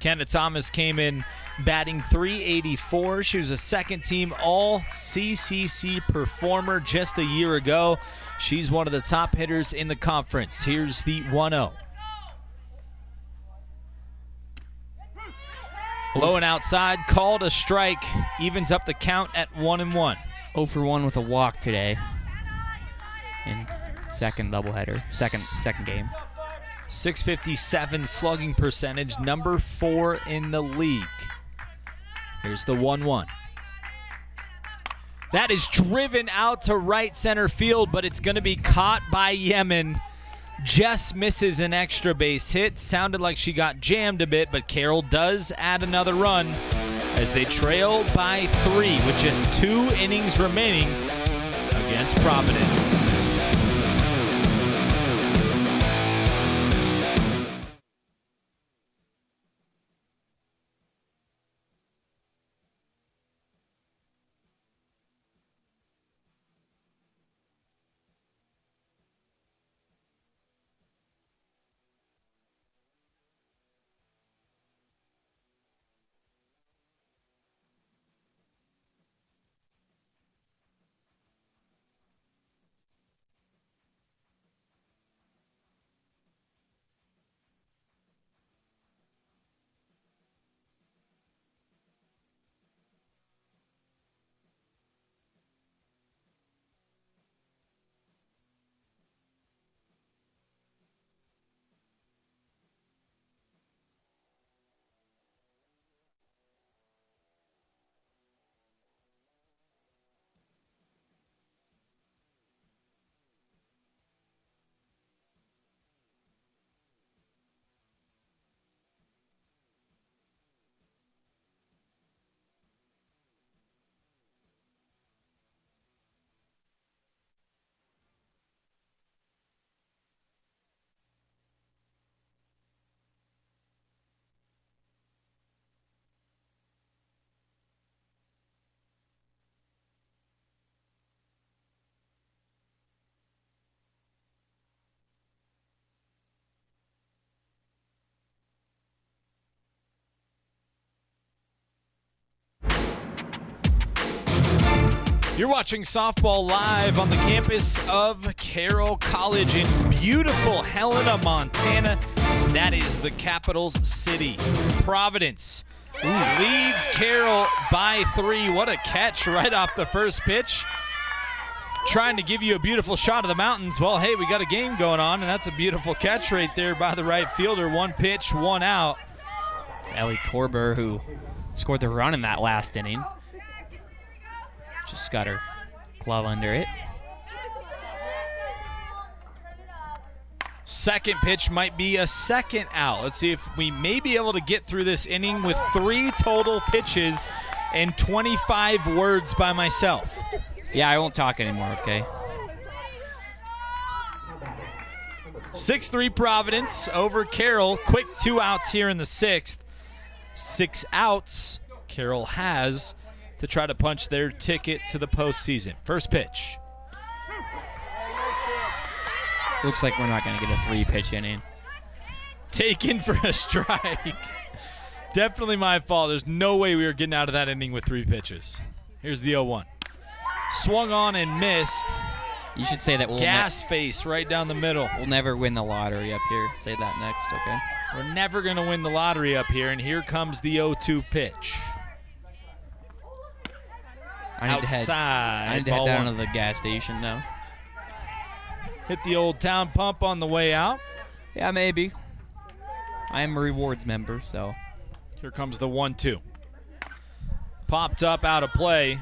Kenna Thomas came in batting .384. She was a second-team All-CCC performer just a year ago. She's one of the top hitters in the conference. Here's the 1-0. Low and outside, called a strike, evens up the count at 1-1. 0 for 1 with a walk today in second doubleheader, second game. .657 slugging percentage, number 4 in the league. Here's the 1-1. That is driven out to right center field, but it's going to be caught by Yemen. Just misses an extra base hit. Sounded like she got jammed a bit, but Carroll does add another run as they trail by 3 with just 2 innings remaining against Providence. You're watching softball live on the campus of Carroll College in beautiful Helena, Montana. That is the capital's city. Providence leads Carroll by 3. What a catch right off the first pitch. Trying to give you a beautiful shot of the mountains. Well, hey, we got a game going on, and that's a beautiful catch right there by the right fielder. 1 pitch, 1 out. It's Ellie Korber who scored the run in that last inning. Just got her glove under it. Second pitch might be a second out. Let's see if we may be able to get through this inning with 3 total pitches and 25 words by myself. Yeah, I won't talk anymore, okay? 6-3 Providence over Carroll. Quick 2 outs here in the 6th. 6 outs Carroll has to try to punch their ticket to the postseason. First pitch. Looks like we're not going to get a 3-pitch inning. Taken for a strike. Definitely my fault. There's no way we were getting out of that inning with 3 pitches. Here's the 0-1. Swung on and missed. You should say that Gas face right down the middle. we'll never win the lottery up here. Say that next, okay? We're never going to win the lottery up here, and here comes the 0-2 pitch. I need Outside. to head ball down 1. to the gas station now. Hit the old town pump on the way out. Yeah, maybe. I am a rewards member, so. Here comes the 1-2. Popped up out of play.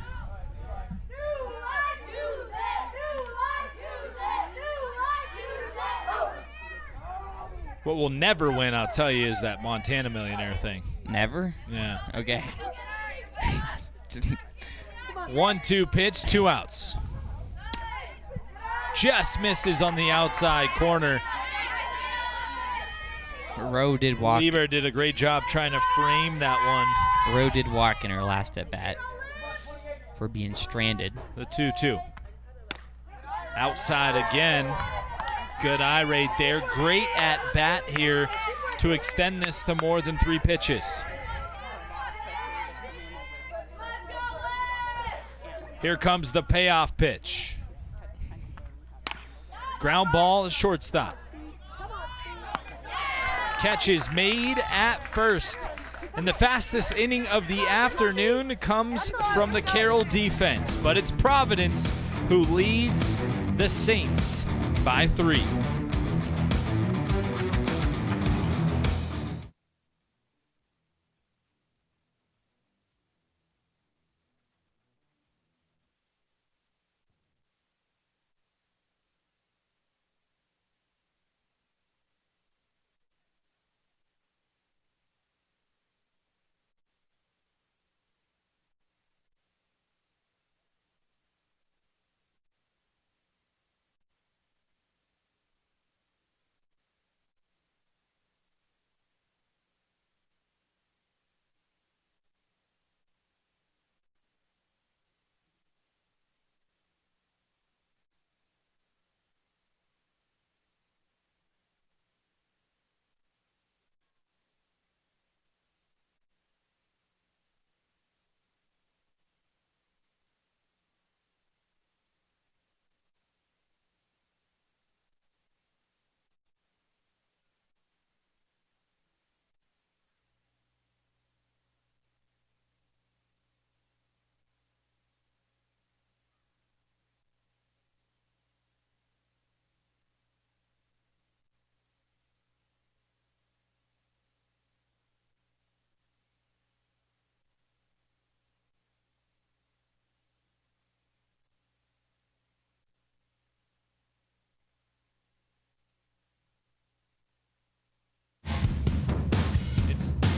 What we'll never win, I'll tell you, is that Montana Millionaire thing. Never? Yeah. Okay. 1-2 pitch, 2 outs. Just misses on the outside corner. Rowe did walk. Lieber did a great job trying to frame that Rowe did walk in her last at bat for being stranded. one. The 2-2. Outside again. Good eye right there. Great at bat here to extend this to more than 3 pitches. Here comes the payoff pitch. Ground ball, shortstop. Catch is made at first. And the fastest inning of the afternoon comes from the Carroll defense. But it's Providence who leads the Saints by 3.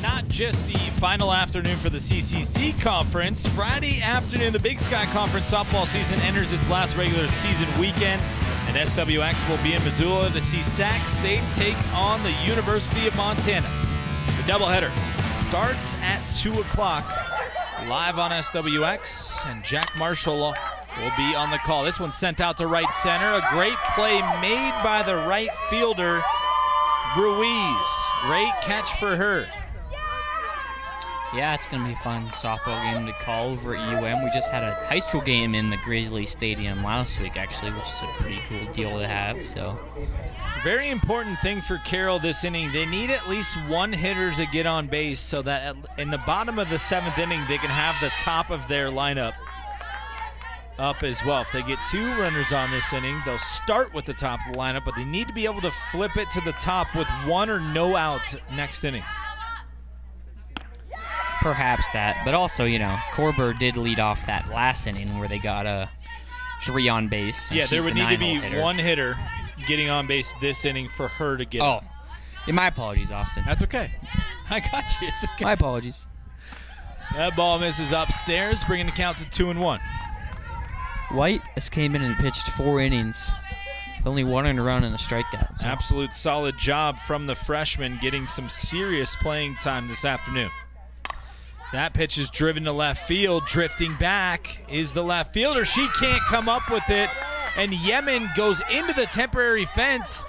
Not just the final afternoon for the CCC Conference. Friday afternoon, the Big Sky Conference softball season enters its last regular season weekend, and SWX will be in Missoula to see Sac State take on the University of Montana. The doubleheader starts at 2 o'clock live on SWX, and Jack Marshall will be on the call. This one's sent out to right center. A great play made by the right fielder, Ruiz. Great catch for her. Yeah, it's going to be a fun softball game to call over at UM. We just had a high school game in the Grizzly Stadium last week, actually, which is a pretty cool deal to have. So, very important thing for Carroll this inning. They need at least one hitter to get on base so that in the bottom of the 7th inning, they can have the top of their lineup up as well. If they get 2 runners on this inning, they'll start with the top of the lineup, but they need to be able to flip it to the top with 1 or no outs next inning. perhaps that. But also, you know, Korber did lead off that last inning where they got a 3 on base. Yeah, there would need to be hitter. 1 hitter getting on base this inning for her to get Oh, up. yeah, my apologies, Austin. That's okay. I got you. It's okay. My apologies. That ball misses upstairs, bringing the count to 2-1. White has came in and pitched 4 innings. With only 1 earned run and a strikeout. So. Absolute solid job from the freshman, getting some serious playing time this afternoon. That pitch is driven to left field. Drifting back is the left fielder. She can't come up with it. And Yemen goes into the temporary fence,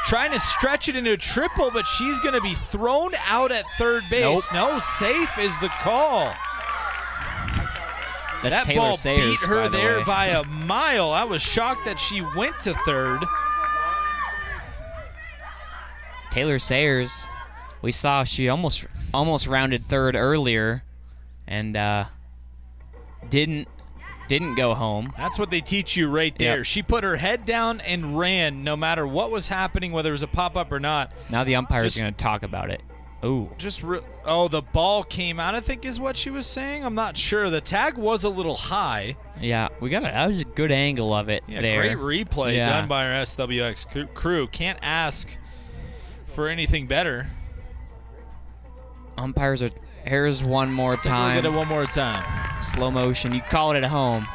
trying to stretch it into a triple, but she's going to be thrown out at third base. Nope. No, safe is the call. That's that Taylor ball Sayers, beat her by the there way. by a mile. I was shocked that she went to third. Taylor Sayers, we saw she almost rounded third earlier, and didn't go home. That's what they teach you right there. Yep. She put her head down and ran no matter what was happening, whether it was a pop-up or not. Now the umpire's Just- going to talk about it. Ooh. The ball came out, I think is what she was saying. I'm not sure. The tag was a little high. Yeah, that was a good angle of it Yeah, there. great replay Yeah. done by our SWX crew. Can't ask for anything better. Umpires are. Here's one more Let's take a look time. at it one more time. Slow motion. You call it at home.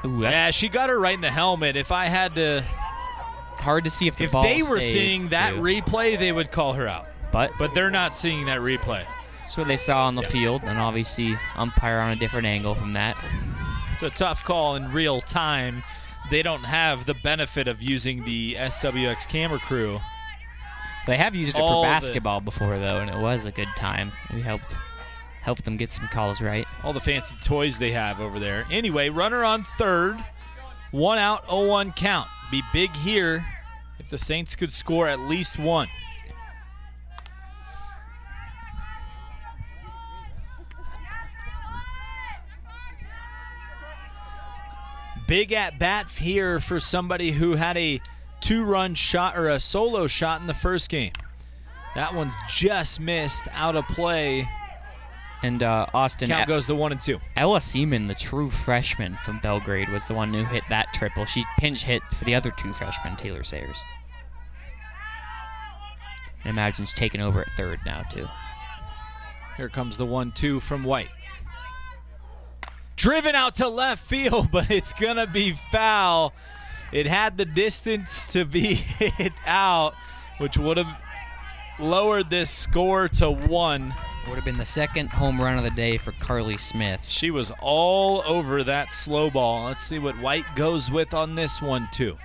Ooh, that's Yeah, she got her right in the helmet. If I had to, hard to see if the if ball they were stayed, seeing that too. replay, they would call her out. But they're not seeing that replay. That's what they saw on the field, and obviously umpire on a different angle from that. It's a tough call in real time. They don't have the benefit of using the SWX camera crew. They have used it All for the- basketball before, though, and it was a good time. We helped them get some calls right. All the fancy toys they have over there. Anyway, runner on third. 1 out, 0-1 count. Be big here if the Saints could score at least one. Big at bat here for somebody who had a 2-run shot or a solo shot in the first game. That one's just missed out of play. And Austin, Count goes to 1-2. Ella Seaman, the true freshman from Belgrade, was the one who hit that triple. She pinch hit for the other 2 freshmen, Taylor Sayers. And Imagine's taking over at third now, too. Here comes the 1-2 from White. Driven out to left field, but it's going to be foul. It had the distance to be hit out, which would have lowered this score to 1. Would have been the second home run of the day for Carly Smith. She was all over that slow ball. Let's see what White goes with on this one, too.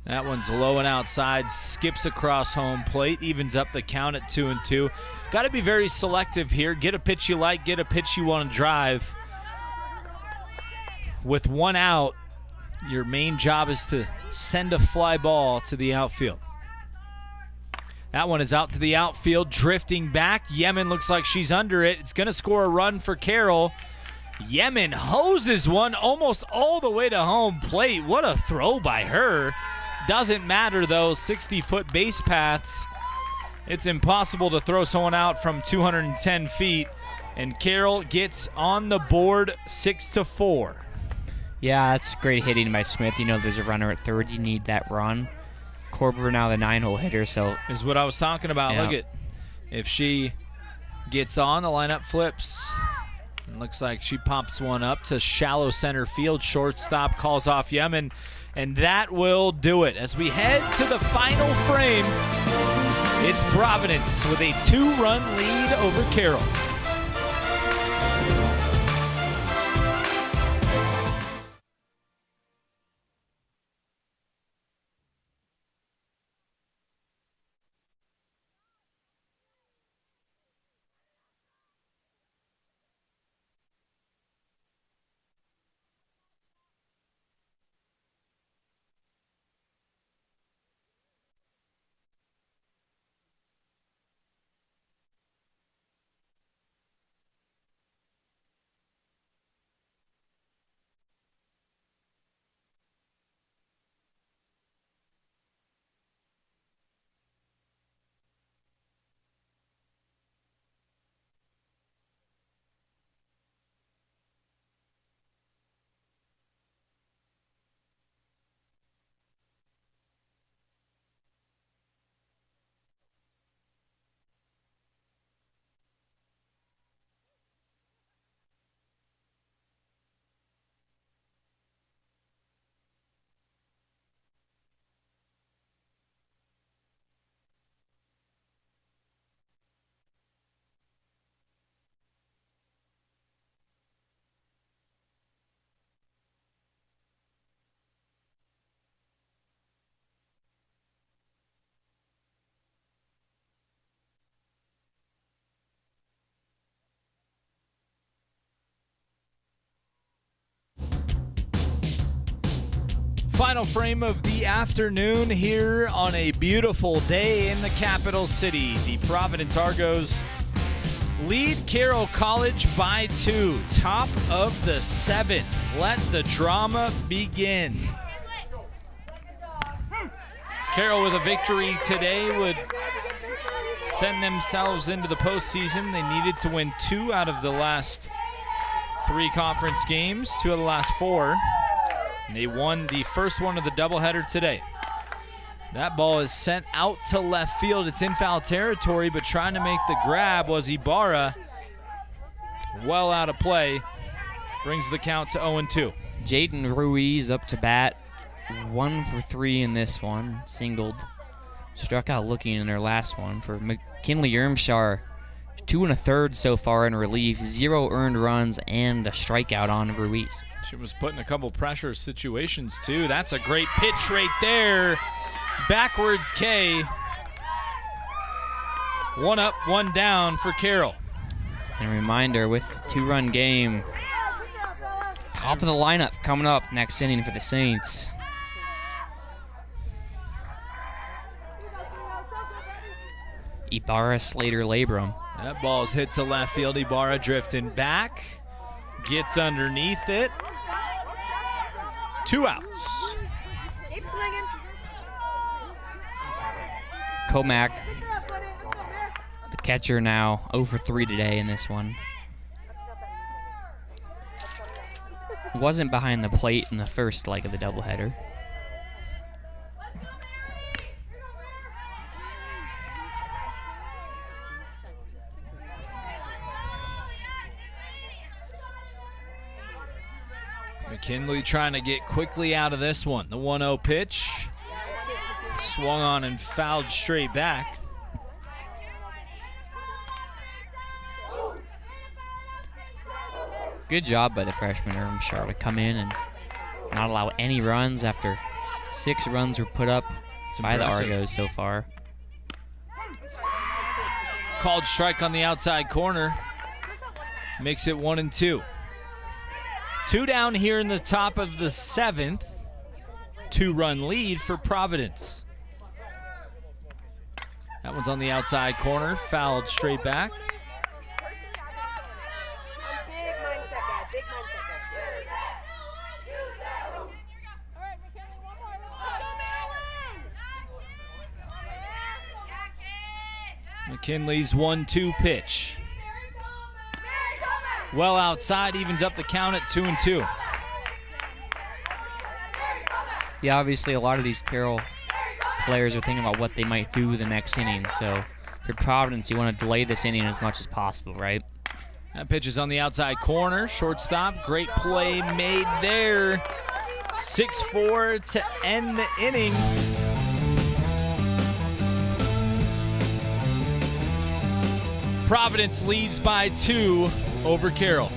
That one's low and outside, skips across home plate, evens up the count at 2-2. Got to be very selective here. Get a pitch you like, get a pitch you want to drive. With 1 out, your main job is to send a fly ball to the outfield. That one is out to the outfield, drifting back. Yemen looks like she's under it. It's going to score a run for Carroll. Yemen hoses one almost all the way to home plate. What a throw by her. Doesn't matter, though. 60-foot base paths. It's impossible to throw someone out from 210 feet. And Carroll gets on the board 6-4. Yeah, that's great hitting by Smith. You know there's a runner at third. You need that run. Corber now the 9-hole hitter, so Is what I was talking about. Yeah. Look at, if she gets on, the lineup flips. It looks like she pops one up to shallow center field. Shortstop calls off Yemen, and that will do it. As we head to the final frame, it's Providence with a 2-run lead over Carroll. Final frame of the afternoon here on a beautiful day in the capital city. The Providence Argos lead Carroll College by 2. Top of the 7th. Let the drama begin. Carroll with a victory today would send themselves into the postseason. They needed to win 2 out of the last 3 conference games, 2 out of the last 4. And they won the first one of the doubleheader today. That ball is sent out to left field. It's in foul territory, but trying to make the grab was Ibarra. Well out of play. Brings the count to 0-2. Jaden Ruiz up to bat. 1 for 3 in this one. Singled. Struck out looking in their last one. For McKinley Ermshar, 2 1/3 so far in relief. 0 earned runs and a strikeout on Ruiz. She was put in a couple pressure situations too. That's a great pitch right there. Backwards K. 1 up, 1 down for Carroll. And a reminder, with 2-run game, top of the lineup coming up next inning for the Saints. Ibarra, Slater, Labrum. That ball's hit to left field. Ibarra drifting back. Gets underneath it. 2 outs. Keep swinging. Comac, the catcher, now 0 for 3 today in this one. Wasn't behind the plate in the first leg of the doubleheader. McKinley trying to get quickly out of this one. The 1-0 pitch. Swung on and fouled straight back. Good job by the freshman Ermshar to come in and not allow any runs after 6 runs were put up by the Argos so far. Called strike on the outside corner. Makes it 1-2. 2 down here in the top of the 7th. 2-run lead for Providence. That one's on the outside corner, fouled straight back. Big mindset guy, big mindset guy. McKinley's 1-2 pitch. Well outside, evens up the count at 2-2. Yeah, obviously a lot of these Carroll players are thinking about what they might do the next inning. So for Providence, you want to delay this inning as much as possible, right? That pitch is on the outside corner. Shortstop, great play made there. 6-4 to end the inning. Providence leads by 2 over Carroll.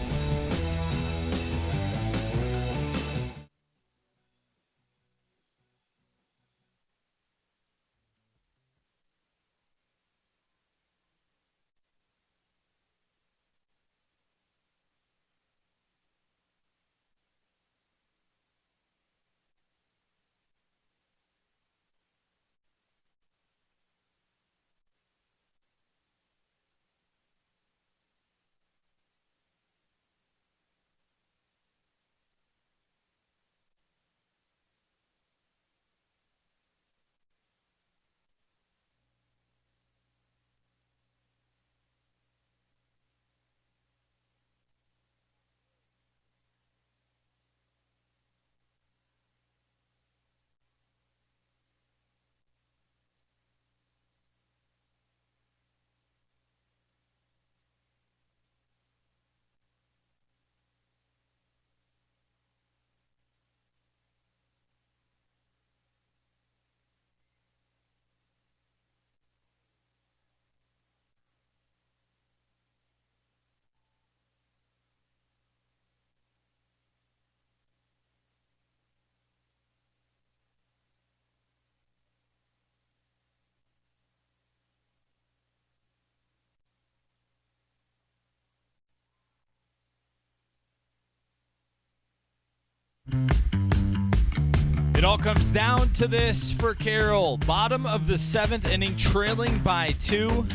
all comes down to this for Carroll. Bottom of the 7th inning, trailing by 2.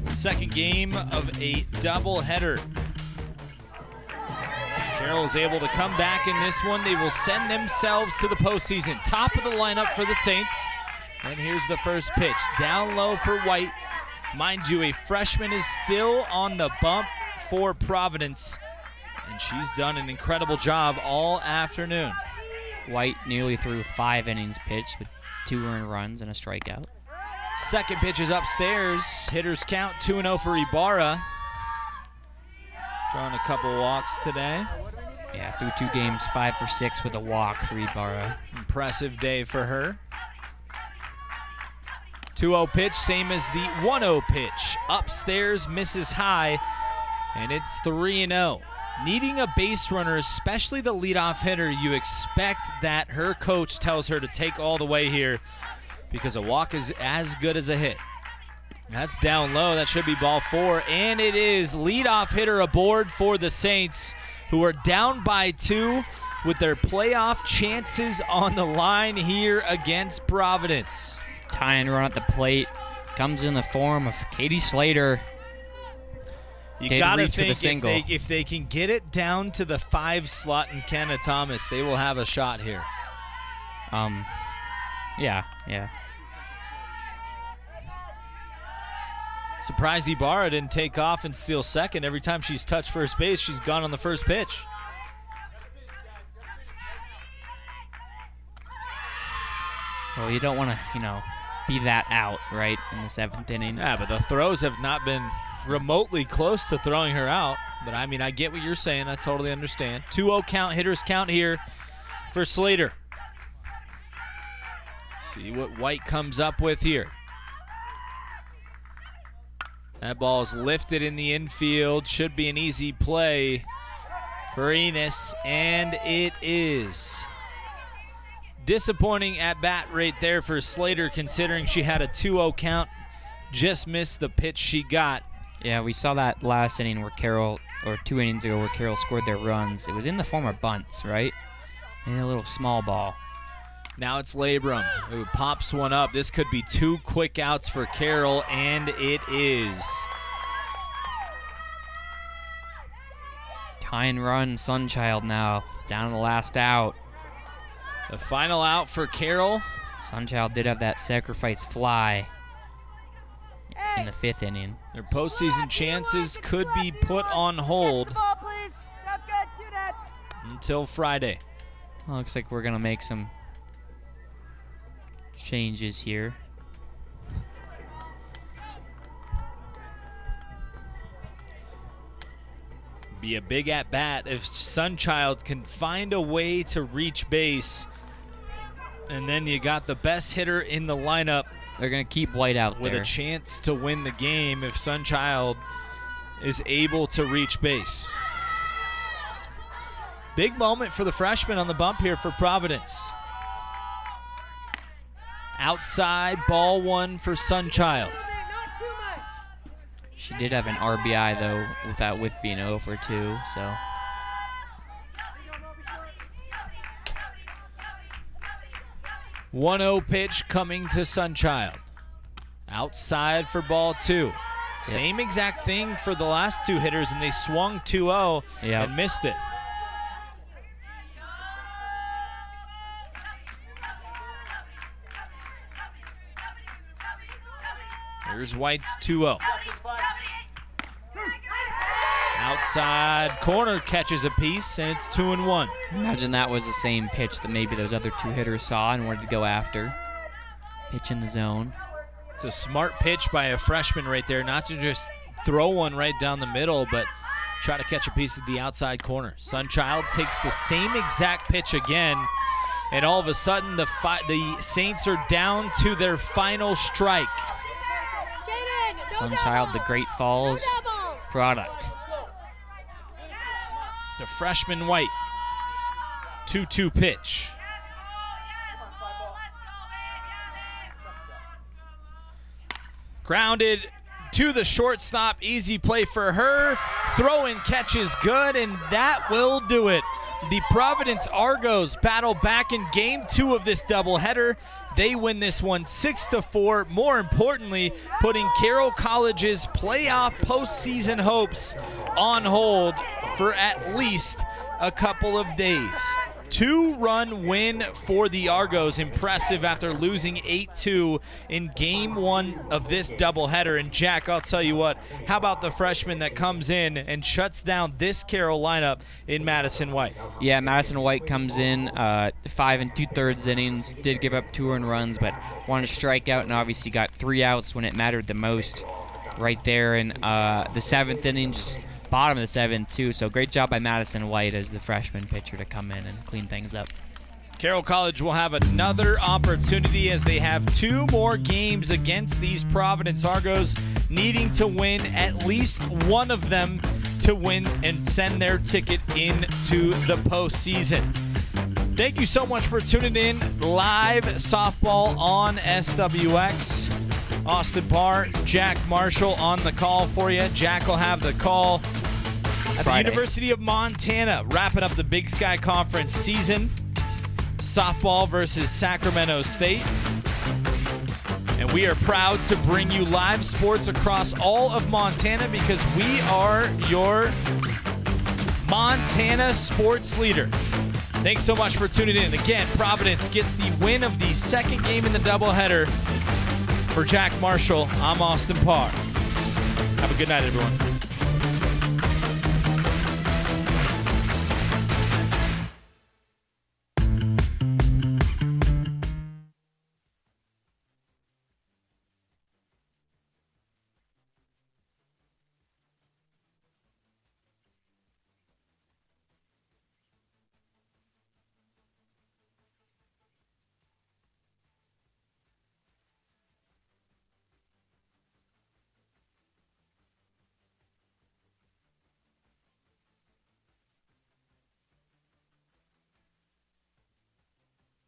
Second game of a doubleheader. Carroll is able to come back in this one. They will send themselves to the postseason. Top of the lineup for the Saints. And here's the first pitch. Down low for White. Mind you, a freshman is still on the bump for Providence. And she's done an incredible job all afternoon. White nearly threw 5 innings pitched with 2 earned runs and a strikeout. Second pitch is upstairs. Hitters count 2-0 for Ibarra. Drawing a couple walks today. Yeah, through 2 games, 5 for 6 with a walk for Ibarra. Impressive day for her. 2-0 pitch, same as the 1-0 pitch. Upstairs, misses high, and it's 3-0. Needing a base runner, especially the leadoff hitter, you expect that her coach tells her to take all the way here because a walk is as good as a hit. That's down low. That should be ball 4, and it is. Leadoff hitter aboard for the Saints, who are down by 2 with their playoff chances on the line here against Providence. Tying run at the plate comes in the form of Katie Slater. You gotta think if they can get it down to the 5 slot in Kenna Thomas, they will have a shot here. Yeah. Surprised Ibarra didn't take off and steal second. Every time she's touched first base, she's gone on the first pitch. Well, you don't want to, be that out, right, in the 7th inning. Yeah, but the throws have not been remotely close to throwing her out. But, I mean, I get what you're saying. I totally understand. 2-0 count, hitters count here for Slater. See what White comes up with here. That ball is lifted in the infield. Should be an easy play for Enos, and it is. Disappointing at bat right there for Slater, considering she had a 2-0 count. Just missed the pitch she got. Yeah, we saw that last inning where Carroll, or 2 innings ago, where Carroll scored their runs. It was in the form of bunts, right? And a little small ball. Now it's Labrum who pops one up. This could be 2 quick outs for Carroll, and it is. Tying run, Sunchild now, down to the last out. The final out for Carroll. Sunchild did have that sacrifice fly in the 5th inning. Their postseason chances could be put on hold until Friday. Well, looks like we're going to make some changes here. Be a big at bat if Sunchild can find a way to reach base. And then you got the best hitter in the lineup. They're going to keep White out with there. a chance to win the game if Sunchild is able to reach base. Big moment for the freshman on the bump here for Providence. Outside, ball 1 for Sunchild. She did have an RBI, though, with being 0 for 2, so. One 1-0 pitch coming to Sunchild. Outside for ball 2. Yep. Same exact thing for the last 2 hitters, and they swung 2-0 and missed it. Here's White's 2-0. Outside corner catches a piece, and it's 2-1. Imagine that was the same pitch that maybe those other 2 hitters saw and wanted to go after. Pitch in the zone. It's a smart pitch by a freshman right there, not to just throw one right down the middle, but try to catch a piece of the outside corner. Sunchild takes the same exact pitch again, and all of a sudden the Saints are down to their final strike. Sunchild, the Great Falls product. The freshman White. 2-2 pitch. Grounded to the shortstop. Easy play for her. Throw and catch is good, and that will do it. The Providence Argos battle back in game 2 of this doubleheader. They win this one 6-4. More importantly, putting Carroll College's playoff postseason hopes on hold for at least a couple of days. 2-run win for the Argos. Impressive after losing 8-2 in game 1 of this doubleheader. And Jack, I'll tell you what, how about the freshman that comes in and shuts down this Carroll lineup in Madison White? Yeah, Madison White comes in 5 2/3 innings, did give up 2 earned runs, but wanted to strike out and obviously got 3 outs when it mattered the most right there in the 7th inning, just bottom of the 7th too. So great job by Madison White as the freshman pitcher to come in and clean things up. Carroll College will have another opportunity as they have 2 more games against these Providence Argos, needing to win at least one of them to win and send their ticket into the postseason. Thank you so much for tuning in. Live softball on SWX. Austin Parr, Jack Marshall on the call for you. Jack will have the call at the University of Montana, wrapping up the Big Sky Conference season. Softball versus Sacramento State. And we are proud to bring you live sports across all of Montana because we are your Montana sports leader. Thanks so much for tuning in. Again, Providence gets the win of the second game in the doubleheader. For Jack Marshall, I'm Austin Parr. Have a good night, everyone.